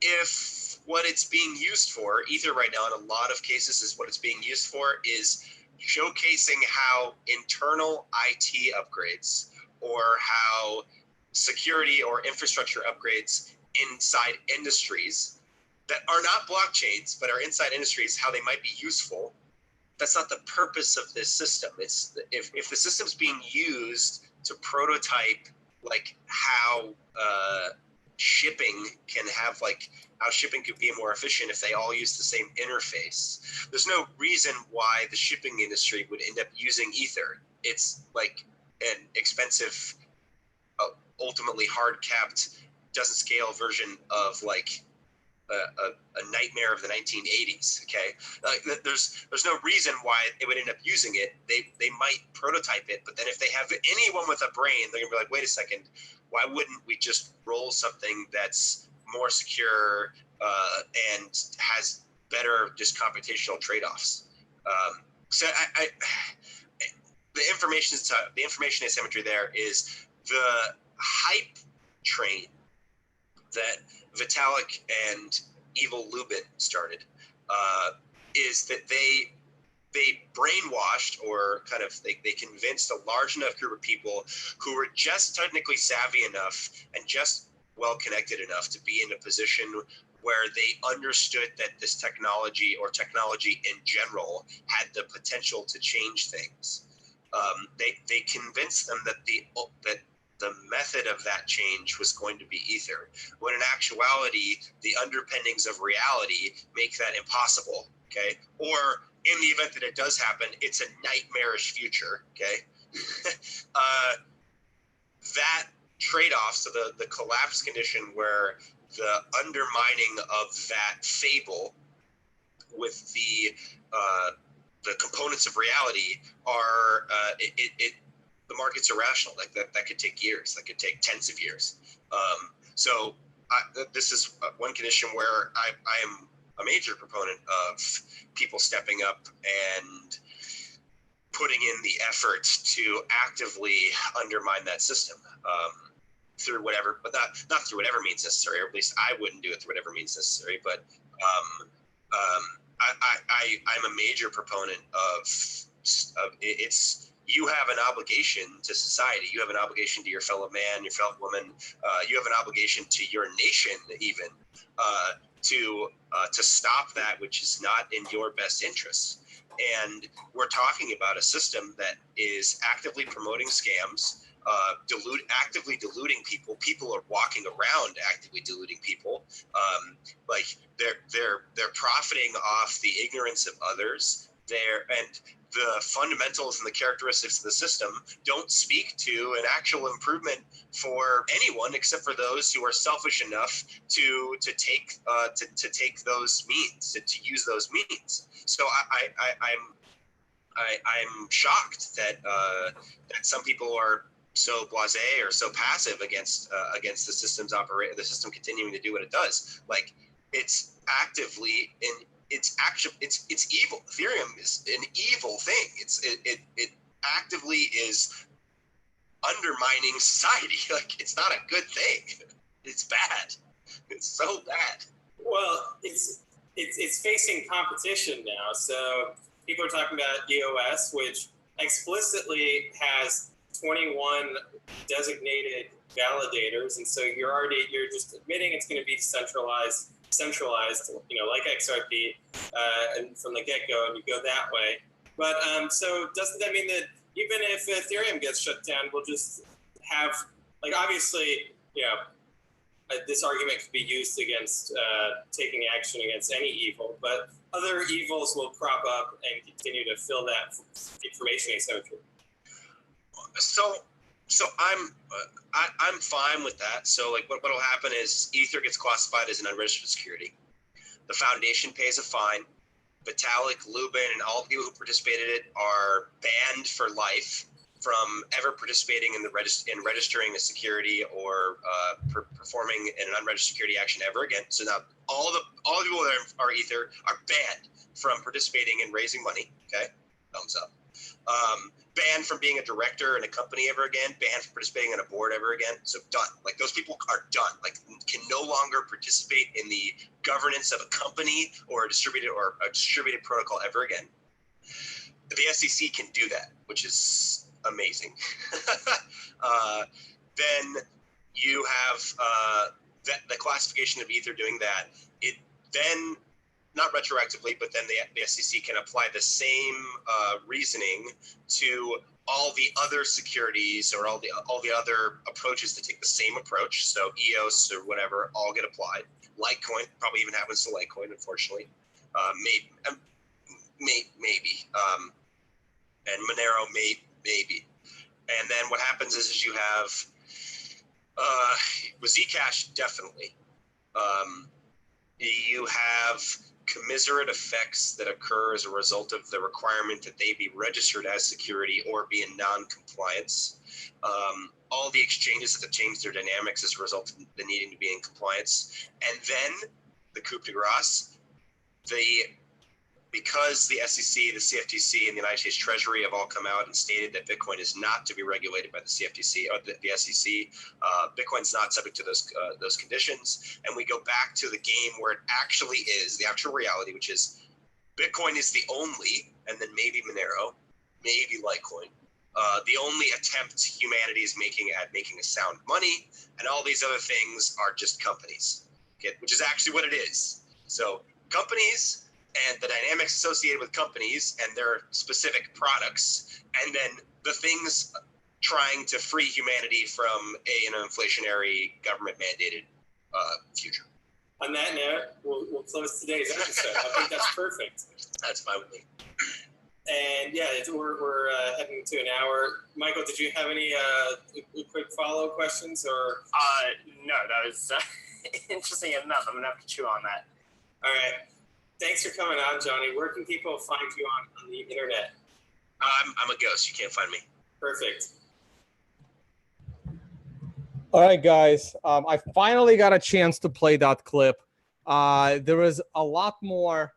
if what it's being used for, Ether right now in a lot of cases is what it's being used for, is showcasing how internal IT upgrades or how security or infrastructure upgrades inside industries that are not blockchains, but are inside industries, how they might be useful. That's not the purpose of this system. It's if the system's being used to prototype like how shipping can have like how shipping could be more efficient if they all use the same interface. There's no reason why the shipping industry would end up using Ether. It's like an expensive, ultimately hard capped, doesn't scale version of like a nightmare of the 1980s. Okay, there's no reason why they would end up using it. They might prototype it, but then if they have anyone with a brain, they're gonna be like, wait a second, why wouldn't we just roll something that's more secure and has better just computational trade-offs? So the information asymmetry there is the hype train that Vitalik and Evil Lubin started, is that they brainwashed or kind of they convinced a large enough group of people who were just technically savvy enough and just well connected enough to be in a position where they understood that this technology or technology in general had the potential to change things. They convinced them that the method of that change was going to be Ether, when in actuality, the underpinnings of reality make that impossible, okay? Or in the event that it does happen, it's a nightmarish future, okay? That trade-off, so the collapse condition where the undermining of that fable with the components of reality are, the market's irrational. Like that could take years. That could take tens of years. So this is one condition where I am a major proponent of people stepping up and putting in the effort to actively undermine that system through whatever, but not through whatever means necessary, or at least I wouldn't do it through whatever means necessary. But I'm a major proponent of it's. You have an obligation to society. You have an obligation to your fellow man, your fellow woman. You have an obligation to your nation, even to stop that which is not in your best interests. And we're talking about a system that is actively promoting scams, actively diluting people. People are walking around actively diluting people. Like they're profiting off the ignorance of others. And the fundamentals and the characteristics of the system don't speak to an actual improvement for anyone except for those who are selfish enough to take those means, to use those means. So I'm shocked that that some people are so blasé or so passive against the the system continuing to do what it does. Like it's actively it's evil. Ethereum is an evil thing. It actively is undermining society. Like it's not a good thing. It's bad. It's so bad. Well, it's facing competition now. So people are talking about EOS, which explicitly has 21 designated validators, and so you're just admitting it's going to be centralized, like XRP, and from the get-go, and you go that way. But so doesn't that mean that even if Ethereum gets shut down, we'll just have, like, obviously, this argument could be used against taking action against any evil, but other evils will crop up and continue to fill that information asymmetry. So I'm fine with that. So like what will happen is Ether gets classified as an unregistered security. The foundation pays a fine. Vitalik, Lubin, and all the people who participated in it are banned for life from ever participating in registering a security or performing in an unregistered security action ever again. So now all the people that are Ether are banned from participating in raising money. Okay, thumbs up. Banned from being a director in a company ever again, banned from participating in a board ever again. So done. Like those people are done. Like can no longer participate in the governance of a company or a distributed protocol ever again. The SEC can do that, which is amazing. Then you have the classification of Ether doing that. then not retroactively, but then the SEC can apply the same reasoning to all the other securities or all the other approaches that take the same approach. So EOS or whatever all get applied. Litecoin probably even happens to Litecoin, unfortunately. Maybe. And Monero maybe. And then what happens is you have with Zcash, definitely. You have commiserate effects that occur as a result of the requirement that they be registered as security or be in non-compliance. All the exchanges that have changed their dynamics as a result of the needing to be in compliance. And then the coup de grace, because the SEC, the CFTC, and the United States Treasury have all come out and stated that Bitcoin is not to be regulated by the CFTC or the SEC, Bitcoin's not subject to those conditions. And we go back to the game where it actually is, the actual reality, which is Bitcoin is the only, and then maybe Monero, maybe Litecoin, the only attempt humanity is making at making a sound money, and all these other things are just companies, okay, which is actually what it is. So companies and the dynamics associated with companies and their specific products, and then the things trying to free humanity from an inflationary government-mandated future. On that note, we'll close today's episode. I think that's perfect. That's fine with me. And yeah, we're heading to an hour. Michael, did you have any quick follow-up questions? Or no, that was interesting enough. I'm going to have to chew on that. All right. Thanks for coming on, Johnny. Where can people find you on the internet? I'm a ghost. You can't find me. Perfect. All right, guys. I finally got a chance to play that clip. There is a lot more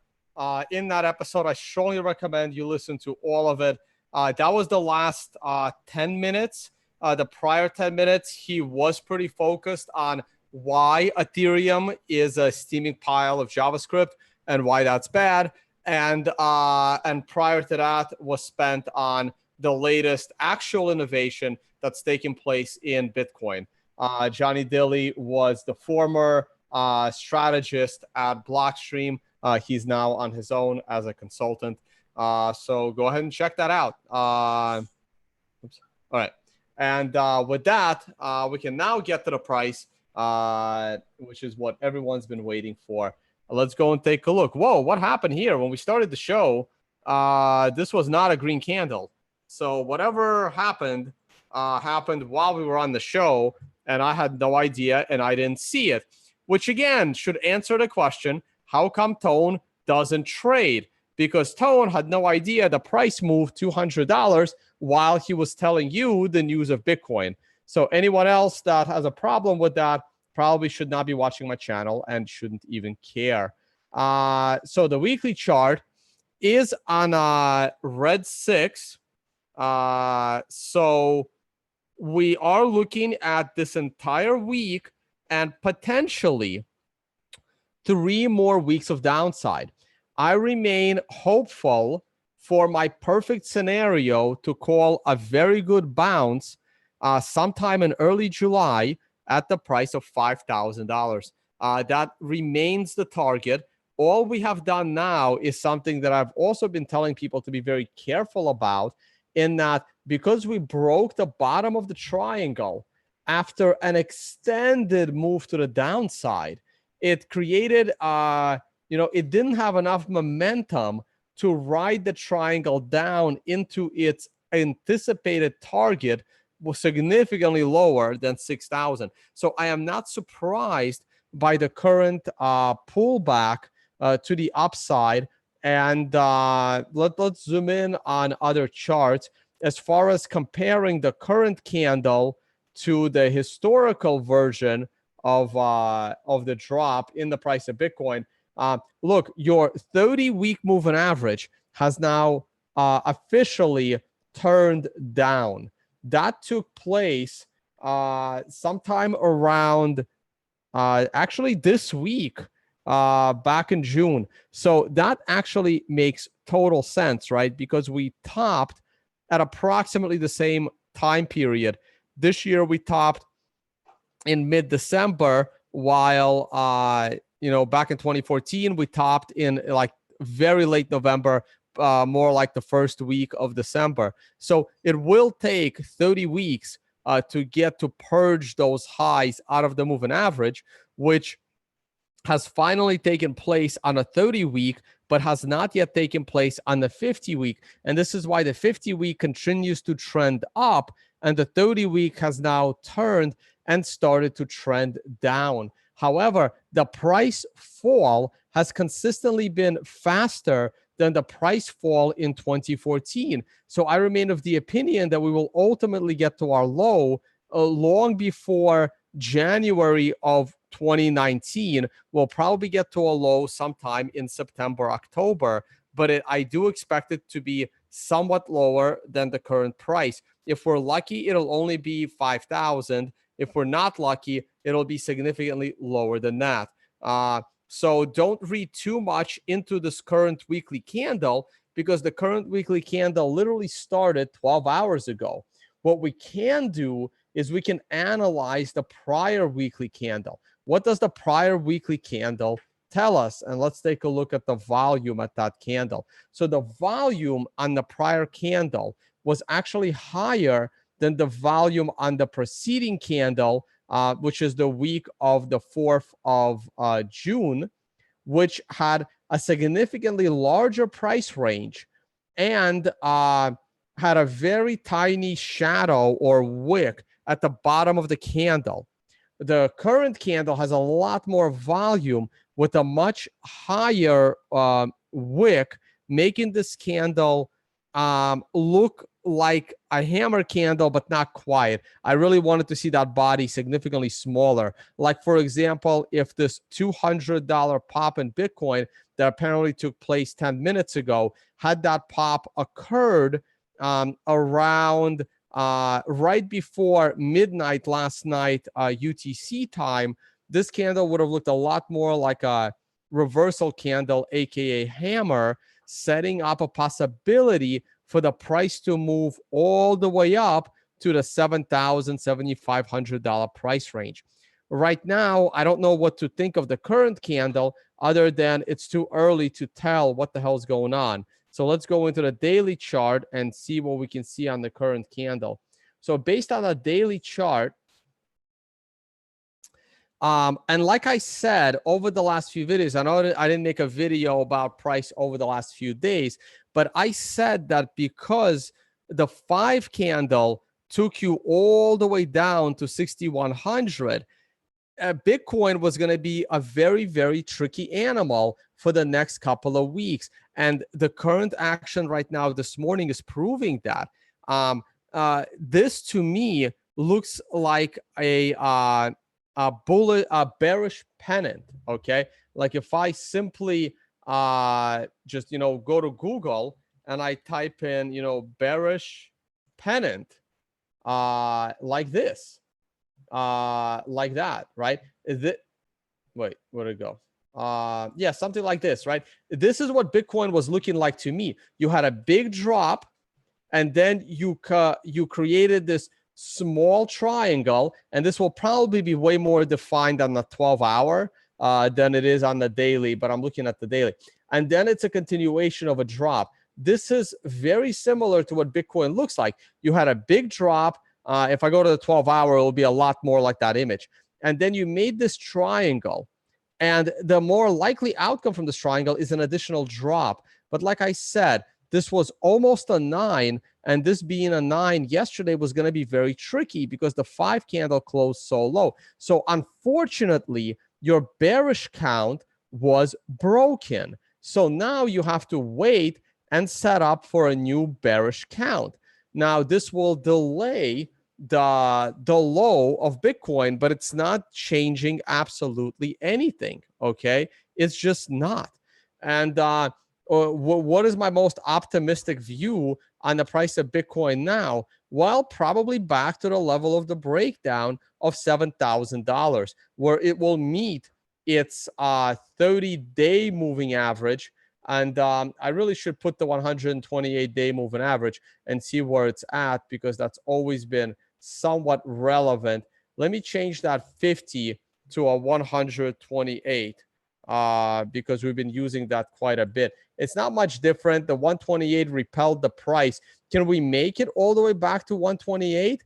in that episode. I strongly recommend you listen to all of it. That was the last 10 minutes. The prior 10 minutes, he was pretty focused on why Ethereum is a steaming pile of JavaScript and why that's bad. And prior to that was spent on the latest actual innovation that's taking place in Bitcoin. Johnny Dilly was the former strategist at Blockstream. He's now on his own as a consultant. So go ahead and check that out. Oops. All right. And with that, we can now get to the price, which is what everyone's been waiting for. Let's go and take a look. Whoa, what happened here? When we started the show, this was not a green candle. So whatever happened, happened while we were on the show, and I had no idea, and I didn't see it, which again should answer the question, how come Tone doesn't trade? Because Tone had no idea the price moved $200 while he was telling you the news of Bitcoin. So anyone else that has a problem with that probably should not be watching my channel and shouldn't even care. So the weekly chart is on red 6. So we are looking at this entire week and potentially 3 more weeks of downside. I remain hopeful for my perfect scenario to call a very good bounce sometime in early July at the price of $5,000. That remains the target. All we have done now is something that I've also been telling people to be very careful about, in that because we broke the bottom of the triangle after an extended move to the downside, it created, it didn't have enough momentum to ride the triangle down into its anticipated target, was significantly lower than 6,000. So I am not surprised by the current pullback to the upside. And let's zoom in on other charts. As far as comparing the current candle to the historical version of the drop in the price of Bitcoin, look, your 30-week moving average has now officially turned down. That took place sometime around actually this week, back in June. So that actually makes total sense, right? Because we topped at approximately the same time period. This year we topped in mid-December, while back in 2014, we topped in like very late November, more like the first week of December. So it will take 30 weeks to get to purge those highs out of the moving average, which has finally taken place on a 30-week, but has not yet taken place on the 50-week. And this is why the 50-week continues to trend up, and the 30-week has now turned and started to trend down. However, the price fall has consistently been faster than the price fall in 2014. So I remain of the opinion that we will ultimately get to our low long before January of 2019. We'll probably get to a low sometime in September, October, but I do expect it to be somewhat lower than the current price. If we're lucky, it'll only be 5,000. If we're not lucky, it'll be significantly lower than that. So don't read too much into this current weekly candle, because the current weekly candle literally started 12 hours ago. What we can do is we can analyze the prior weekly candle. What does the prior weekly candle tell us? And let's take a look at the volume at that candle. So the volume on the prior candle was actually higher than the volume on the preceding candle, which is the week of the 4th of June, which had a significantly larger price range and had a very tiny shadow or wick at the bottom of the candle. The current candle has a lot more volume with a much higher wick, making this candle look like a hammer candle, but not quite. I really wanted to see that body significantly smaller. Like, for example, if this $200 pop in Bitcoin that apparently took place 10 minutes ago, had that pop occurred around right before midnight last night UTC time, this candle would have looked a lot more like a reversal candle, aka hammer, setting up a possibility for the price to move all the way up to the $7,000, $7,500 price range. Right now, I don't know what to think of the current candle, other than it's too early to tell what the hell's going on. So let's go into the daily chart and see what we can see on the current candle. So based on the daily chart, and like I said, over the last few videos, I know I didn't make a video about price over the last few days, but I said that because the 5 candle took you all the way down to 6,100, Bitcoin was going to be a very, very tricky animal for the next couple of weeks. And the current action right now this morning is proving that. This to me looks like a bearish pennant. Okay, like if I simply just go to Google and I type in bearish pennant like this, like that, right? Wait, where'd it go? Yeah, something like this, right? This is what Bitcoin was looking like to me. You had a big drop, and then you created this small triangle, and this will probably be way more defined on the 12-hour than it is on the daily, but I'm looking at the daily. And then it's a continuation of a drop. This is very similar to what Bitcoin looks like. You had a big drop. If I go to the 12-hour, it will be a lot more like that image. And then you made this triangle. And the more likely outcome from this triangle is an additional drop. But like I said, this was almost a 9. And this being a 9 yesterday was going to be very tricky because the 5 candle closed so low. So unfortunately, your bearish count was broken. So now you have to wait and set up for a new bearish count. Now, this will delay the low of Bitcoin, but it's not changing absolutely anything, okay? It's just not. And what is my most optimistic view on the price of Bitcoin now? Well, probably back to the level of the breakdown of $7,000, where it will meet its 30-day moving average. And I really should put the 128-day moving average and see where it's at, because that's always been somewhat relevant. Let me change that 50 to a 128. because we've been using that quite a bit. It's not much different. The 128 repelled the price. Can we make it all the way back to 128?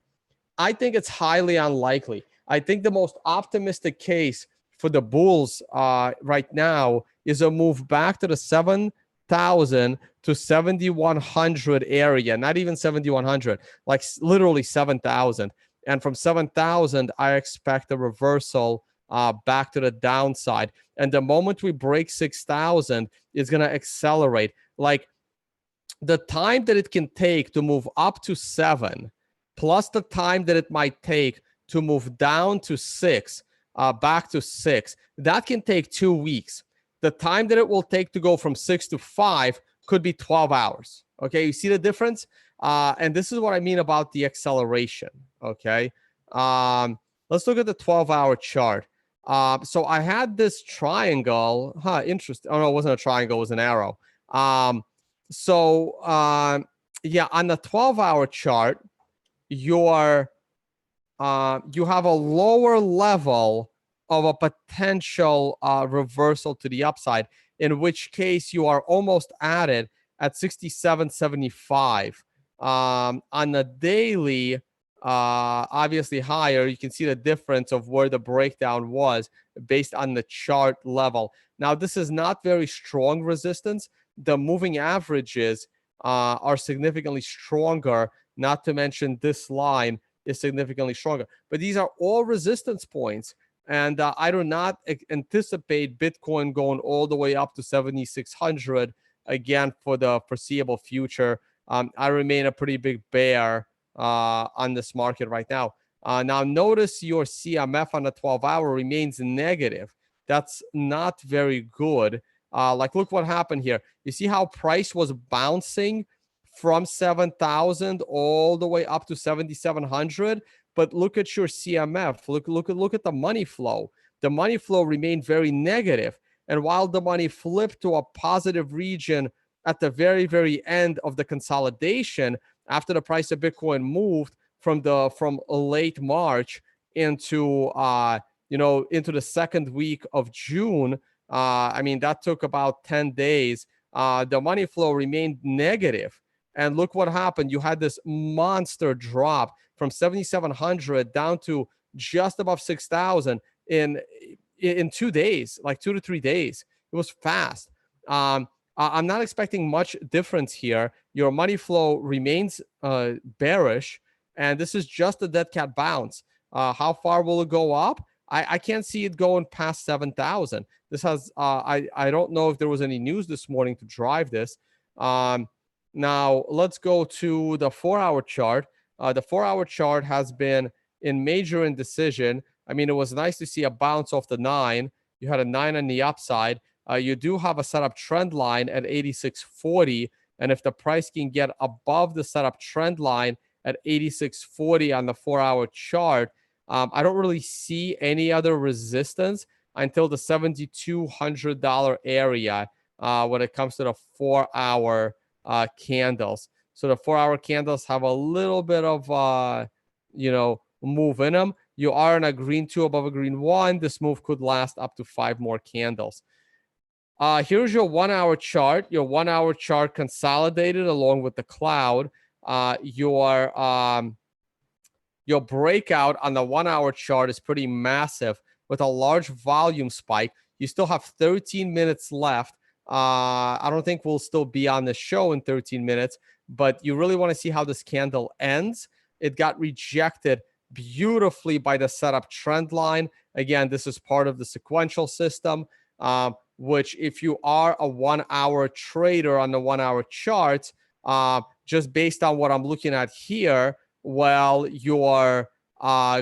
I think it's highly unlikely. I think the most optimistic case for the bulls right now is a move back to the 7,000 to 7,100 area, not even 7,100, like literally 7,000. And from 7,000, I expect a reversal back to the downside. And the moment we break 6,000, it's going to accelerate. Like the time that it can take to move up to 7, plus the time that it might take to move down to 6, back to 6, that can take 2 weeks. The time that it will take to go from 6 to 5 could be 12 hours. Okay, you see the difference? And this is what I mean about the acceleration. Okay, let's look at the 12-hour chart. So I had this triangle. Interesting. Oh no, it wasn't a triangle, it was an arrow. Yeah, on the 12-hour chart, you have a lower level of a potential reversal to the upside, in which case you are almost at it at 67.75. On the daily, obviously higher, you can see the difference of where the breakdown was based on the chart level. Now, this is not very strong resistance. The moving averages are significantly stronger, not to mention this line is significantly stronger. But these are all resistance points. And I do not anticipate Bitcoin going all the way up to 7,600 again for the foreseeable future. I remain a pretty big bear on this market right now. Now, notice your CMF on the 12-hour remains negative. That's not very good. Like, look what happened here. You see how price was bouncing from 7,000 all the way up to 7,700? But look at your CMF. Look at the money flow. The money flow remained very negative. And while the money flipped to a positive region at the very, very end of the consolidation, after the price of Bitcoin moved from late March into into the second week of June, I mean, that took about 10 days. The money flow remained negative. And look what happened. You had this monster drop from 7,700 down to just above 6,000 in 2 days, like 2 to 3 days. It was fast. I'm not expecting much difference here. Your money flow remains bearish, and this is just a dead cat bounce. How far will it go up? I can't see it going past 7,000. This has I don't know if there was any news this morning to drive this. Now let's go to the 4-hour chart. The 4-hour chart has been in major indecision. I mean, it was nice to see a bounce off the 9. You had a 9 on the upside. You do have a setup trend line at 86.40. And if the price can get above the setup trend line at 86.40 on the 4-hour chart, I don't really see any other resistance until the $7,200 area when it comes to the 4-hour candles. So the 4-hour candles have a little bit of, move in them. You are in a green 2 above a green 1. This move could last up to 5 more candles. Here's your 1-hour chart. Your 1-hour chart consolidated along with the cloud. Your breakout on the 1-hour chart is pretty massive with a large volume spike. You still have 13 minutes left. I don't think we'll still be on the show in 13 minutes, but you really want to see how this candle ends. It got rejected beautifully by the setup trend line. Again, this is part of the sequential system, which if you are a 1-hour trader on the 1-hour chart, just based on what I'm looking at here, well, your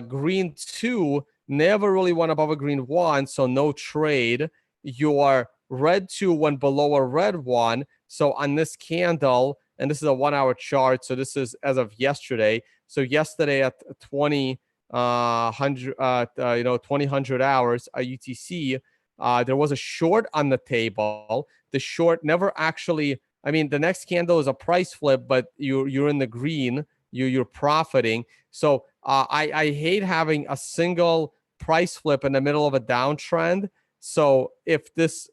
green 2 never really went above a green 1, so no trade. Your red 2 went below a red 1. So on this candle, and this is a 1-hour chart, so this is as of yesterday. So yesterday at 2000 hours UTC, there was a short on the table. The short never actually, I mean, the next candle is a price flip, but you're in the green. You're profiting. So I hate having a single price flip in the middle of a downtrend. So if this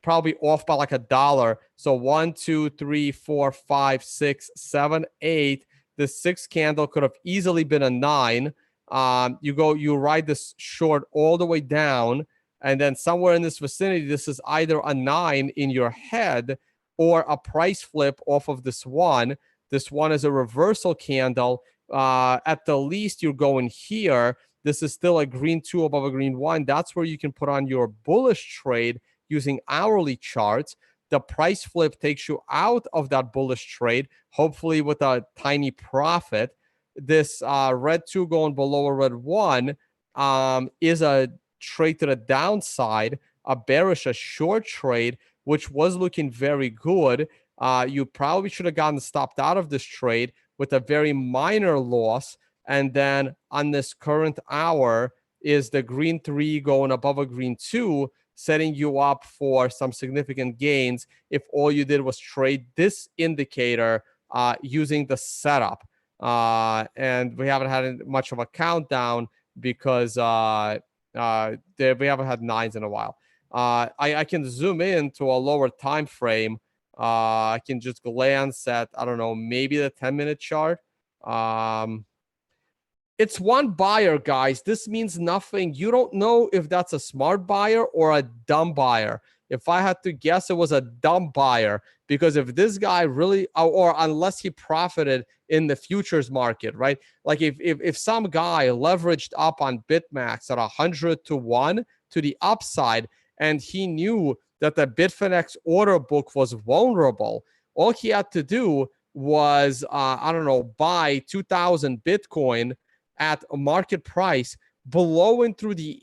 probably off by like $1. So 1, 2, 3, 4, 5, 6, 7, 8. The sixth candle could have easily been a 9. You ride this short all the way down, and then somewhere in this vicinity, this is either a 9 in your head or a price flip off of this one. This one is a reversal candle. At the least, you're going here. This is still a green 2 above a green 1. That's where you can put on your bullish trade using hourly charts. The price flip takes you out of that bullish trade, hopefully with a tiny profit. This red 2 going below a red 1 is a trade to the downside, a bearish, a short trade, which was looking very good. You probably should have gotten stopped out of this trade with a very minor loss. And then on this current hour is the green 3 going above a green 2, setting you up for some significant gains if all you did was trade this indicator using the setup. And we haven't had much of a countdown because we haven't had 9s in a while. I can zoom in to a lower time frame. I can just glance at, I don't know, maybe the 10-minute chart. It's one buyer, guys. This means nothing. You don't know if that's a smart buyer or a dumb buyer. If I had to guess, it was a dumb buyer, because if this guy really, or unless he profited in the futures market, right? Like if some guy leveraged up on BitMax at 100 to 1 to the upside, and he knew that the Bitfinex order book was vulnerable, all he had to do was, I don't know, buy 2,000 Bitcoin at a market price, blowing through the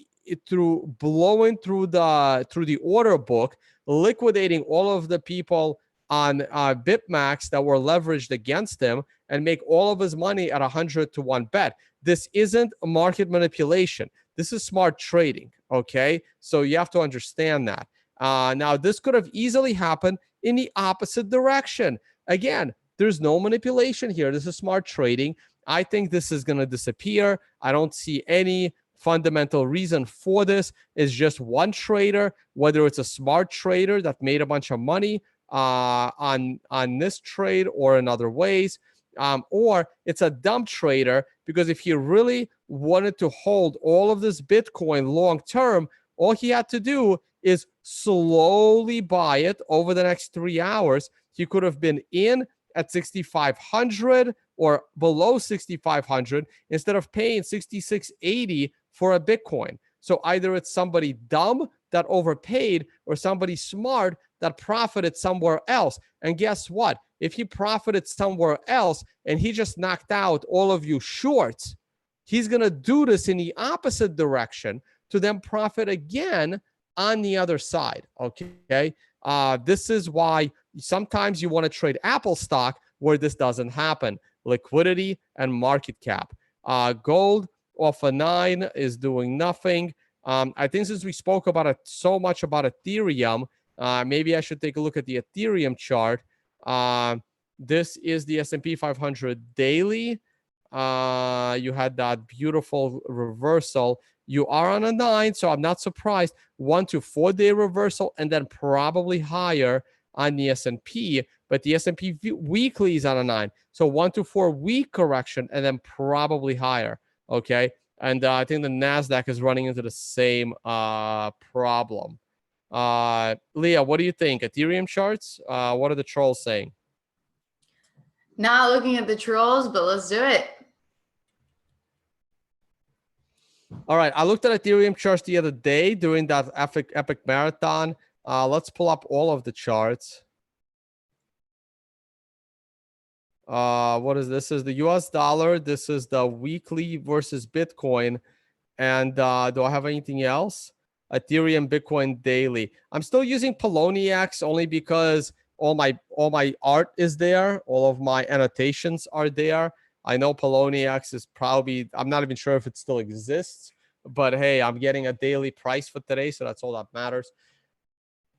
order book, liquidating all of the people on BitMax that were leveraged against him, and make all of his money at 100 to 1 bet. This isn't a market manipulation. This is smart trading, okay? So you have to understand that. Now, this could have easily happened in the opposite direction. Again, there's no manipulation here. This is smart trading. I think this is going to disappear. I don't see any fundamental reason for this. It's just one trader, whether it's a smart trader that made a bunch of money on this trade or in other ways, or it's a dumb trader, because if he really wanted to hold all of this Bitcoin long term, all he had to do is slowly buy it over the next 3 hours. He could have been in at 6,500 or below 6,500 instead of paying 6,680 for a Bitcoin. So either it's somebody dumb that overpaid or somebody smart that profited somewhere else. And guess what? If he profited somewhere else and he just knocked out all of you shorts, he's going to do this in the opposite direction to then profit again on the other side. Okay. This is why sometimes you want to trade Apple stock where this doesn't happen. Liquidity and market cap. Gold off a 9 is doing nothing. I think since we spoke about it so much about Ethereum, maybe I should take a look at the Ethereum chart. This is the S&P 500 daily. You had that beautiful reversal. You are on a 9, so I'm not surprised. 1 to 4 day reversal, and then probably higher on the S&P. But the S&P weekly is on a 9. So 1 to 4 week correction, and then probably higher. Okay. And I think the NASDAQ is running into the same problem. Leah, what do you think? Ethereum charts? What are the trolls saying? Not looking at the trolls, but let's do it. All right. I looked at Ethereum charts the other day during that epic marathon. Let's pull up all of the charts. What is this? Is the US dollar. This is the weekly versus Bitcoin. And do I have anything else? Ethereum, Bitcoin daily. I'm still using Poloniex only because all my art is there. All of my annotations are there. I know Poloniex is probably, I'm not even sure if it still exists, but hey, I'm getting a daily price for today, so that's all that matters.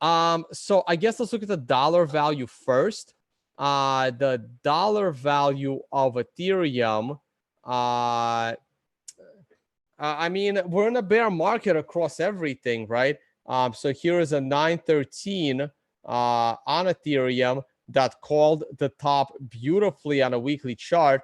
So I guess let's look at the dollar value first. The dollar value of Ethereum, I mean, we're in a bear market across everything, right? So here is a 913 on Ethereum that called the top beautifully on a weekly chart.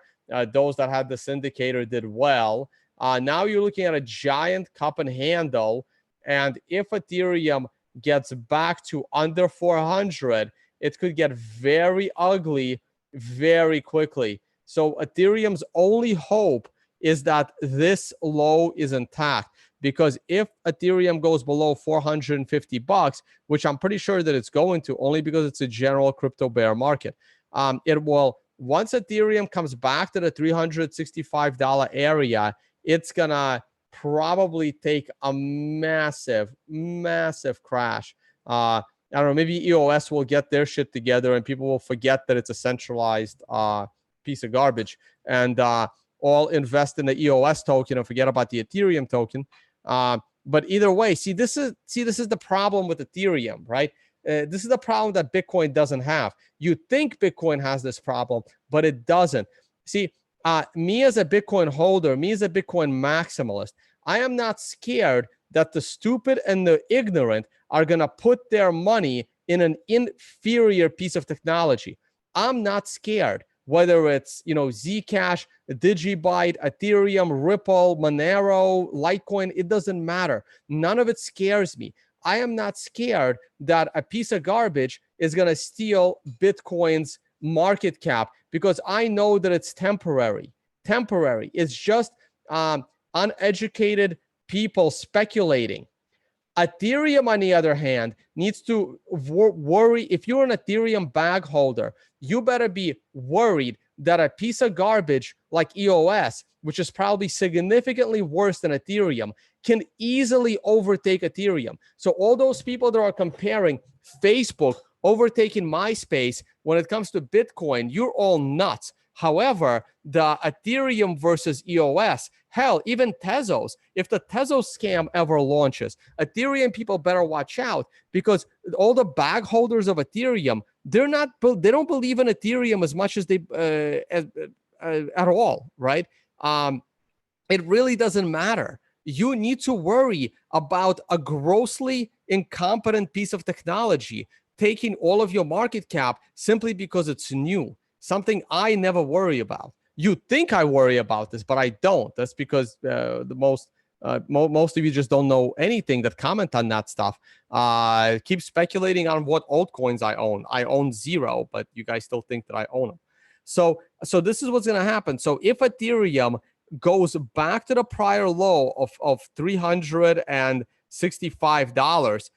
Those that had this indicator did well. Now you're looking at a giant cup and handle. And if Ethereum gets back to under 400, it could get very ugly very quickly. So Ethereum's only hope is that this low is intact, because if Ethereum goes below $450, which I'm pretty sure that it's going to, only because it's a general crypto bear market, it will, once Ethereum comes back to the $365 area, it's gonna probably take a massive crash. I don't know, maybe EOS will get their shit together and people will forget that it's a centralized piece of garbage, and all invest in the EOS token and forget about the Ethereum token. But either way, this is the problem with Ethereum, right? This is the problem that Bitcoin doesn't have. You think Bitcoin has this problem, but it doesn't. See, me as a Bitcoin holder, me as a Bitcoin maximalist, I am not scared that the stupid and the ignorant are going to put their money in an inferior piece of technology. I'm not scared. Whether it's, Zcash, Digibyte, Ethereum, Ripple, Monero, Litecoin, it doesn't matter. None of it scares me. I am not scared that a piece of garbage is going to steal Bitcoin's market cap, because I know that it's temporary. It's just uneducated people speculating. Ethereum, on the other hand, needs to worry. If you're an Ethereum bag holder, you better be worried that a piece of garbage like EOS, which is probably significantly worse than Ethereum, can easily overtake Ethereum. So all those people that are comparing Facebook overtaking MySpace when it comes to Bitcoin, you're all nuts. However, the Ethereum versus EOS, hell, even Tezos, if the Tezos scam ever launches, Ethereum people better watch out, because all the bag holders of Ethereum, they don't believe in Ethereum as much as they at all, right? It really doesn't matter. You need to worry about a grossly incompetent piece of technology taking all of your market cap simply because it's new. Something I never worry about. You think I worry about this, but I don't. That's because most of you just don't know anything that comment on that stuff. Keep speculating on what altcoins I own. I own 0, but you guys still think that I own them. So this is what's going to happen. So if Ethereum goes back to the prior low of $365,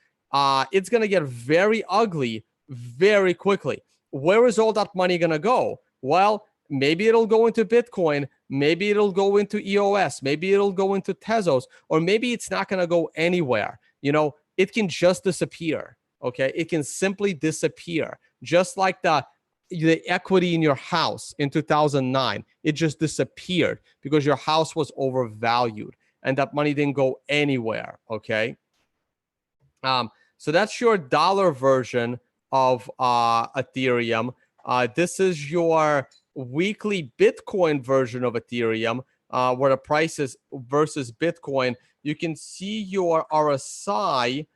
it's going to get very ugly very quickly. Where is all that money going to go? Well, maybe it'll go into Bitcoin. Maybe it'll go into EOS. Maybe it'll go into Tezos. Or maybe it's not going to go anywhere. It can just disappear. Okay? It can simply disappear. Just like the equity in your house in 2009. It just disappeared because your house was overvalued. And that money didn't go anywhere. Okay? So that's your dollar version of Ethereum. This is your weekly Bitcoin version of Ethereum, where the price is versus Bitcoin. You can see your RSI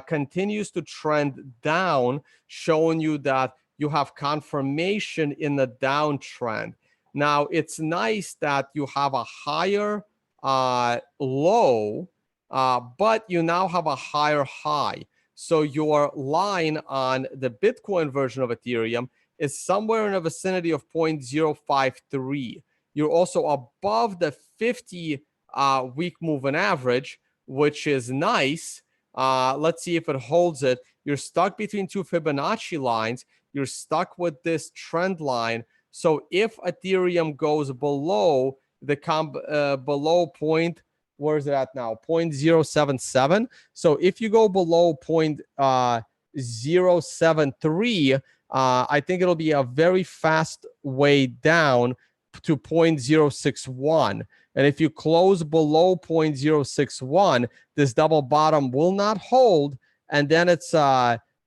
continues to trend down, showing you that you have confirmation in the downtrend. Now, it's nice that you have a higher low, but you now have a higher high. So your line on the Bitcoin version of Ethereum is somewhere in the vicinity of 0.053. You're also above the 50-week moving average, which is nice. Let's see if it holds it. You're stuck between two Fibonacci lines. You're stuck with this trend line. So if Ethereum goes below below point, where is it at now? 0.077. So if you go below 0.073, I think it'll be a very fast way down to 0.061. And if you close below 0.061, this double bottom will not hold. And then it's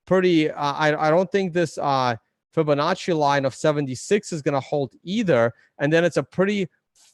pretty, I don't think this Fibonacci line of 76 is going to hold either. And then it's a pretty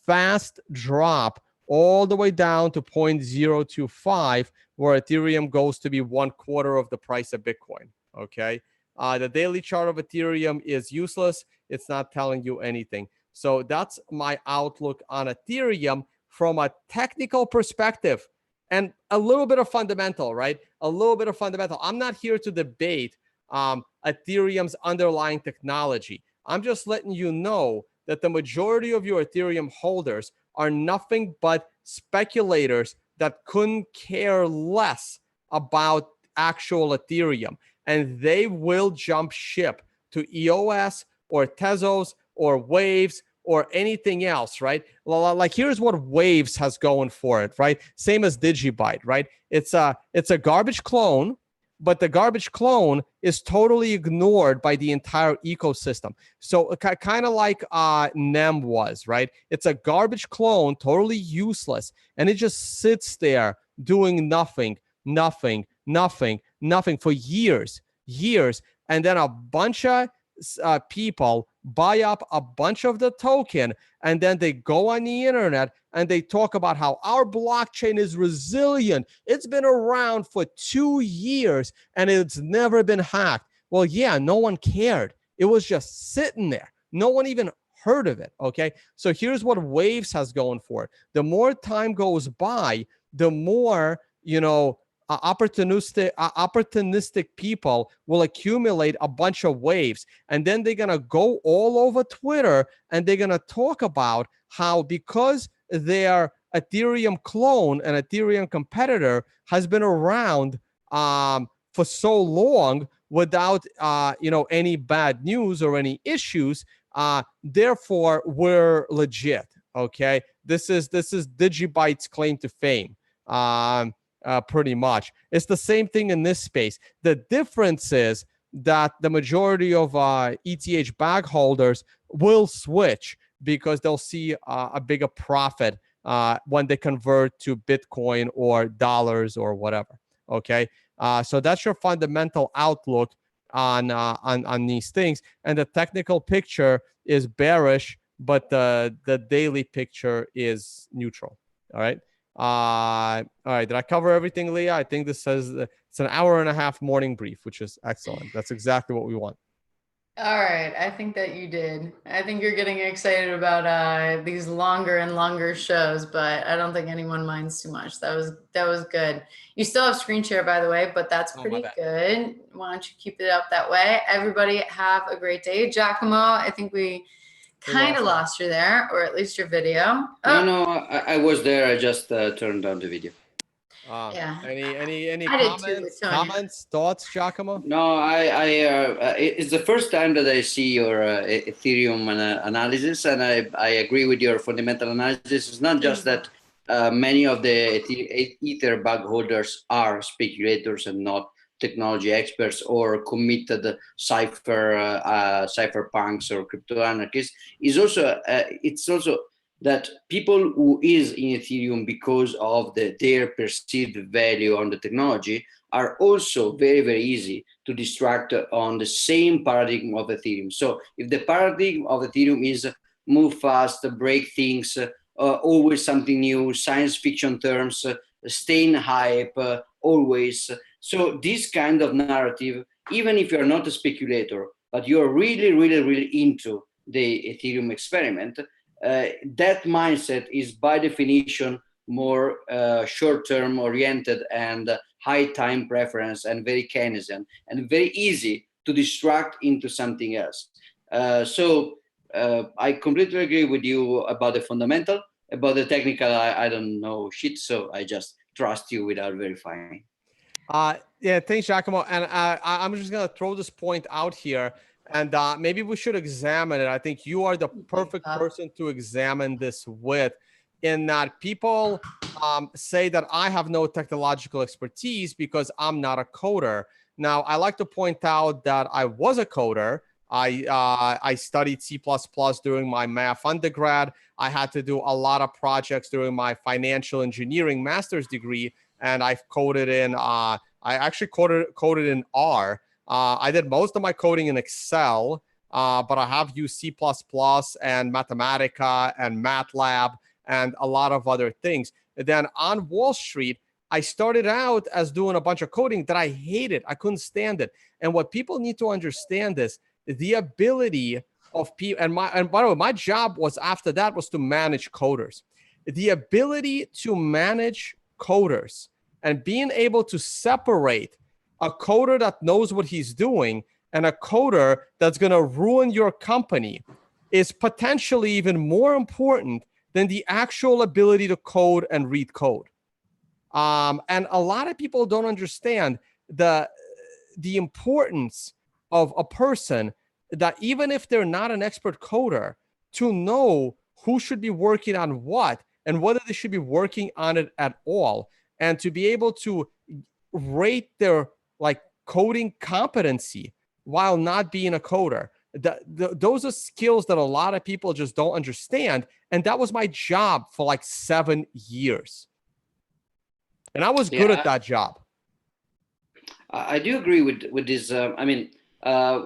fast drop all the way down to 0.025, where Ethereum goes to be 1/4 of the price of Bitcoin. Okay. The daily chart of Ethereum is useless. It's not telling you anything. So that's my outlook on Ethereum from a technical perspective and a little bit of fundamental, right? A little bit of fundamental. I'm not here to debate Ethereum's underlying technology. I'm just letting you know that the majority of your Ethereum holders are nothing but speculators that couldn't care less about actual Ethereum. And they will jump ship to EOS or Tezos or Waves or anything else, right? Like here's what Waves has going for it, right? Same as Digibyte, right? It's a garbage clone, but the garbage clone is totally ignored by the entire ecosystem. So kind of like NEM was, right? It's a garbage clone, totally useless, and it just sits there doing nothing for years, and then a bunch of people buy up a bunch of the token, and then they go on the internet and they talk about how our blockchain is resilient. It's been around for 2 years and it's never been hacked. Well, yeah, no one cared. It was just sitting there. No one even heard of it. Okay. So here's what Waves has going for it. The more time goes by, the more, opportunistic people will accumulate a bunch of waves, and then they're going to go all over Twitter and they're going to talk about how because their Ethereum clone, an Ethereum competitor, has been around for so long without any bad news or any issues, therefore we're legit. Okay, this is Digibyte's claim to fame. Pretty much. It's the same thing in this space. The difference is that the majority of ETH bag holders will switch because they'll see a bigger profit when they convert to Bitcoin or dollars or whatever. Okay, so that's your fundamental outlook on these things, and the technical picture is bearish, but the daily picture is neutral. All right. All right. Did I cover everything, Leah? I think this says it's an 1.5-hour morning brief, which is excellent. That's exactly what we want. All right. I think that you did. I think you're getting excited about these longer and longer shows, but I don't think anyone minds too much. That was good. You still have screen share, by the way, but that's pretty good. Why don't you keep it up that way? Everybody have a great day. Giacomo, I think we kind of lost you there, or at least your video. Oh. No, I was there. I just turned on the video. Yeah. Any comments? Comments, thoughts, Giacomo? No, it's the first time that I see your Ethereum analysis, and I agree with your fundamental analysis. It's not just that many of the Ether bug holders are speculators and not technology experts or committed cypherpunks or crypto anarchists. It's also that people who is in Ethereum because of their perceived value on the technology are also very, very easy to distract on the same paradigm of Ethereum. So if the paradigm of Ethereum is move fast, break things, always something new, science fiction terms, staying hype, always. So this kind of narrative, even if you're not a speculator, but you're really, really, really into the Ethereum experiment, that mindset is by definition more short-term oriented and high time preference and very Keynesian and very easy to distract into something else. So I completely agree with you about the fundamental. About the technical, I don't know shit, so I just trust you without verifying. Yeah, thanks, Giacomo. And I'm just going to throw this point out here, and maybe we should examine it. I think you are the perfect person to examine this with, in that people say that I have no technological expertise because I'm not a coder. Now, I like to point out that I was a coder. I studied C++ during my math undergrad. I had to do a lot of projects during my financial engineering master's degree, and I've coded in, I actually coded in R. I did most of my coding in Excel, but I have used C++ and Mathematica and MATLAB and a lot of other things. And then on Wall Street, I started out as doing a bunch of coding that I hated. I couldn't stand it. And what people need to understand is the ability of people, and by the way, my job was after that was to manage coders. The ability to manage coders and being able to separate a coder that knows what he's doing and a coder that's going to ruin your company is potentially even more important than the actual ability to code and read code. And a lot of people don't understand the importance of a person that even if they're not an expert coder, to know who should be working on what and whether they should be working on it at all, and to be able to rate their like coding competency while not being a coder. Those are skills that a lot of people just don't understand. And that was my job for like 7 years. And I was good at that job. I do agree with this.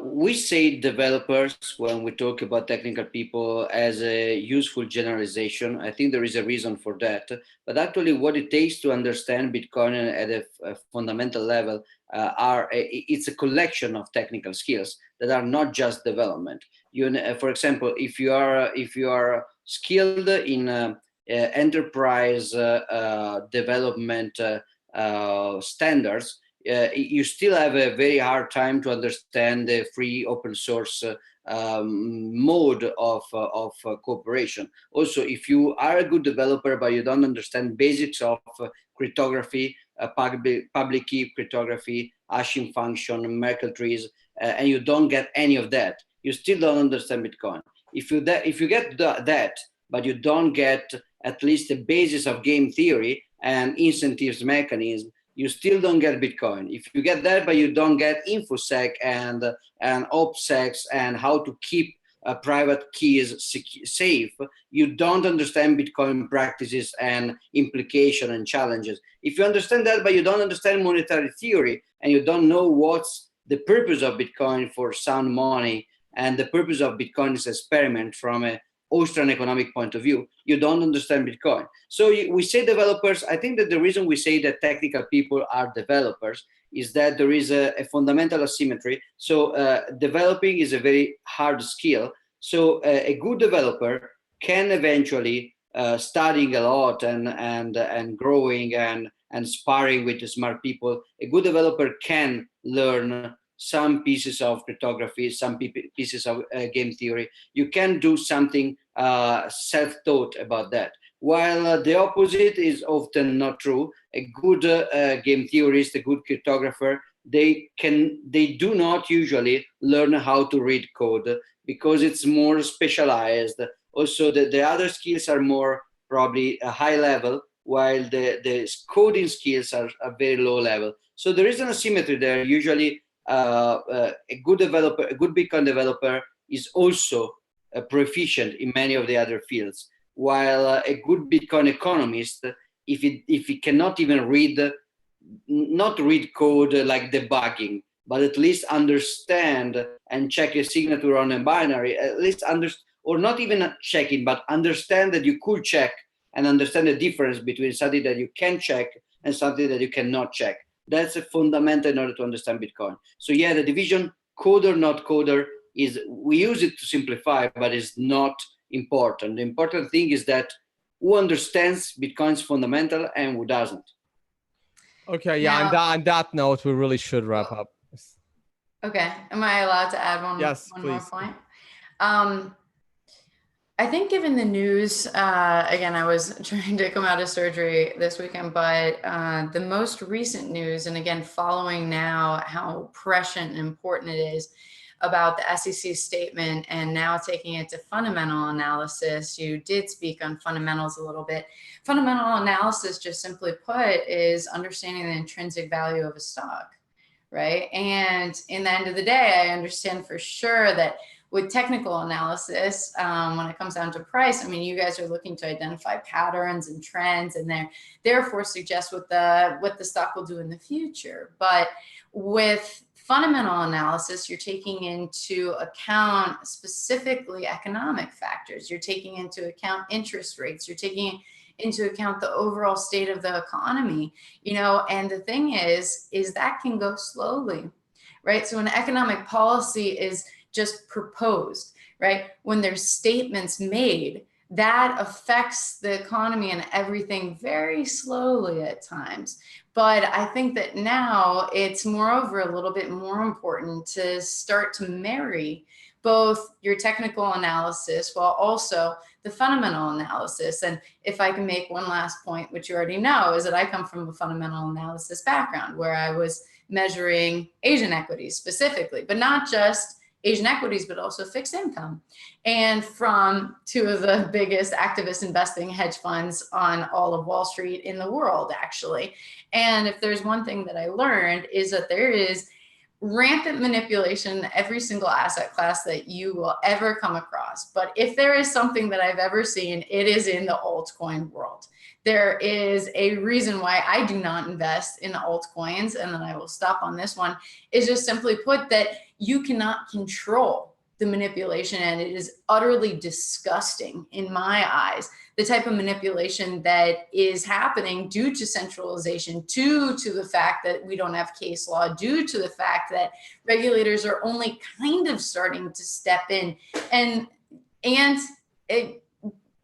We say developers when we talk about technical people as a useful generalization. I think there is a reason for that. But actually, what it takes to understand Bitcoin at a fundamental level it's a collection of technical skills that are not just development. For example, if you are skilled in enterprise development standards, you still have a very hard time to understand the free open source mode of cooperation. Also, if you are a good developer but you don't understand basics of cryptography, public key cryptography, hashing function, Merkle trees, and you don't get any of that, you still don't understand Bitcoin. If you get that, but you don't get at least the basis of game theory and incentives mechanism, you still don't get Bitcoin. If you get that, but you don't get InfoSec and OPSEC and how to keep private keys safe, you don't understand Bitcoin practices and implication and challenges. If you understand that, but you don't understand monetary theory and you don't know what's the purpose of Bitcoin for sound money and the purpose of Bitcoin's experiment from a Austrian economic point of view, you don't understand Bitcoin. So we say developers. I think that the reason we say that technical people are developers is that there is a fundamental asymmetry. So developing is a very hard skill. So a good developer can eventually, studying a lot and growing and sparring with the smart people, a good developer can learn some pieces of cryptography, some pieces of game theory. You can do something self-taught about that. While the opposite is often not true. A good game theorist, a good cryptographer, they do not usually learn how to read code because it's more specialized. Also, the other skills are more probably a high level, while the coding skills are very low level. So there is an asymmetry there. Usually, a good developer, a good Bitcoin developer, is also proficient in many of the other fields. While a good Bitcoin economist, if he cannot even not read code like debugging, but at least understand and check a signature on a binary, at least or not even checking, but understand that you could check and understand the difference between something that you can check and something that you cannot check. That's a fundamental in order to understand Bitcoin. So yeah, the division coder, not coder, we use it to simplify, but it's not important. The important thing is that who understands Bitcoin's fundamental and who doesn't. Okay, yeah, now, on that note, we really should wrap up. Okay, am I allowed to add one more point? I think given the news, again, I was trying to come out of surgery this weekend, but the most recent news, and again, following now how prescient and important it is about the SEC statement and now taking it to fundamental analysis. You did speak on fundamentals a little bit. Fundamental analysis, just simply put, is understanding the intrinsic value of a stock, right? And in the end of the day, I understand for sure that with technical analysis, when it comes down to price, I mean, you guys are looking to identify patterns and trends, and therefore suggest what the stock will do in the future. But with fundamental analysis, you're taking into account specifically economic factors. You're taking into account interest rates. You're taking into account the overall state of the economy, you know, and the thing is that can go slowly, right? So when economic policy is just proposed, right? When there's statements made, that affects the economy and everything very slowly at times. But I think that now it's moreover a little bit more important to start to marry both your technical analysis while also the fundamental analysis. And if I can make one last point, which you already know, is that I come from a fundamental analysis background where I was measuring Asian equities specifically, but not just Asian equities, but also fixed income. And from two of the biggest activist investing hedge funds on all of Wall Street in the world, actually. And if there's one thing that I learned is that there is rampant manipulation in every single asset class that you will ever come across. But if there is something that I've ever seen, it is in the altcoin world. There is a reason why I do not invest in altcoins, and then I will stop on this one, is just simply put that you cannot control the manipulation, and it is utterly disgusting in my eyes, the type of manipulation that is happening due to centralization, due to the fact that we don't have case law, due to the fact that regulators are only kind of starting to step in and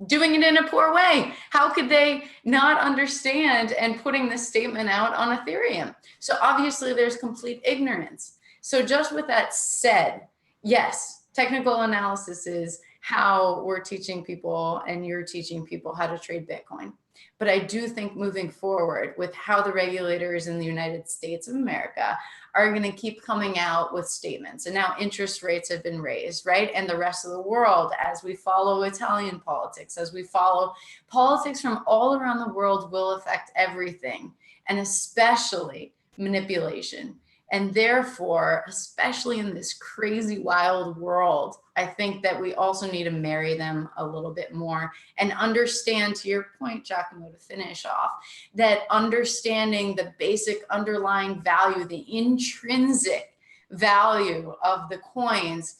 doing it in a poor way. How could they not understand and putting this statement out on Ethereum? So obviously there's complete ignorance. So just with that said, yes, technical analysis is how we're teaching people and you're teaching people how to trade Bitcoin. But I do think moving forward with how the regulators in the United States of America are going to keep coming out with statements. And now interest rates have been raised, right? And the rest of the world, as we follow Italian politics, as we follow politics from all around the world, will affect everything, and especially manipulation. And therefore, especially in this crazy, wild world, I think that we also need to marry them a little bit more and understand, to your point, Giacomo, to finish off, that understanding the basic underlying value, the intrinsic value of the coins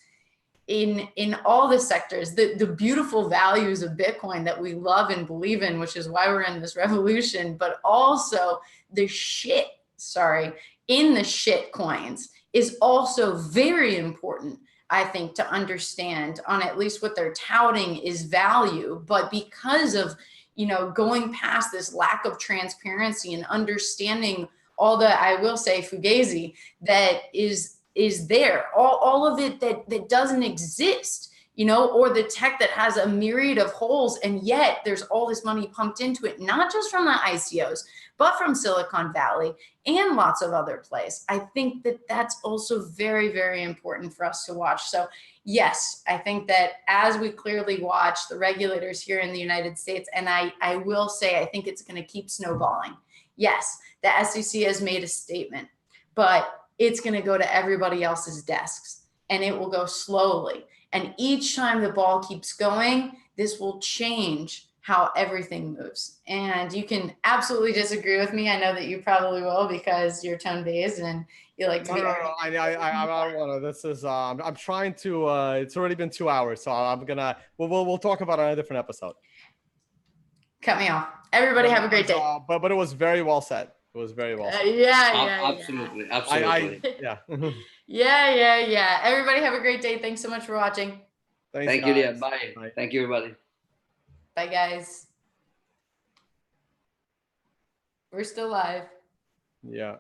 in all the sectors, the beautiful values of Bitcoin that we love and believe in, which is why we're in this revolution, but also the shit, in the shit coins is also very important, I think, to understand on at least what they're touting is value. But because of, you know, going past this lack of transparency and understanding all the, I will say, fugazi that is there, all of it that doesn't exist, you know, or the tech that has a myriad of holes, and yet there's all this money pumped into it, not just from the ICOs, but from Silicon Valley and lots of other places. I think that that's also very, very important for us to watch. So yes, I think that as we clearly watch the regulators here in the United States, and I will say, I think it's going to keep snowballing. Yes, the SEC has made a statement, but it's going to go to everybody else's desks, and it will go slowly. And each time the ball keeps going, this will change how everything moves. And you can absolutely disagree with me. I know that you probably will because you're tone-based and you like to be. I don't want to. This is I'm trying to. It's already been 2 hours, so I'm gonna. We'll talk about it on a different episode. Cut me off. Everybody have a great day. But it was very well said. It was very well said. Absolutely. Yeah. Everybody have a great day. Thanks so much for watching. Thank you, Leah. Bye. Thank you, everybody. Bye, guys. We're still live. Yeah.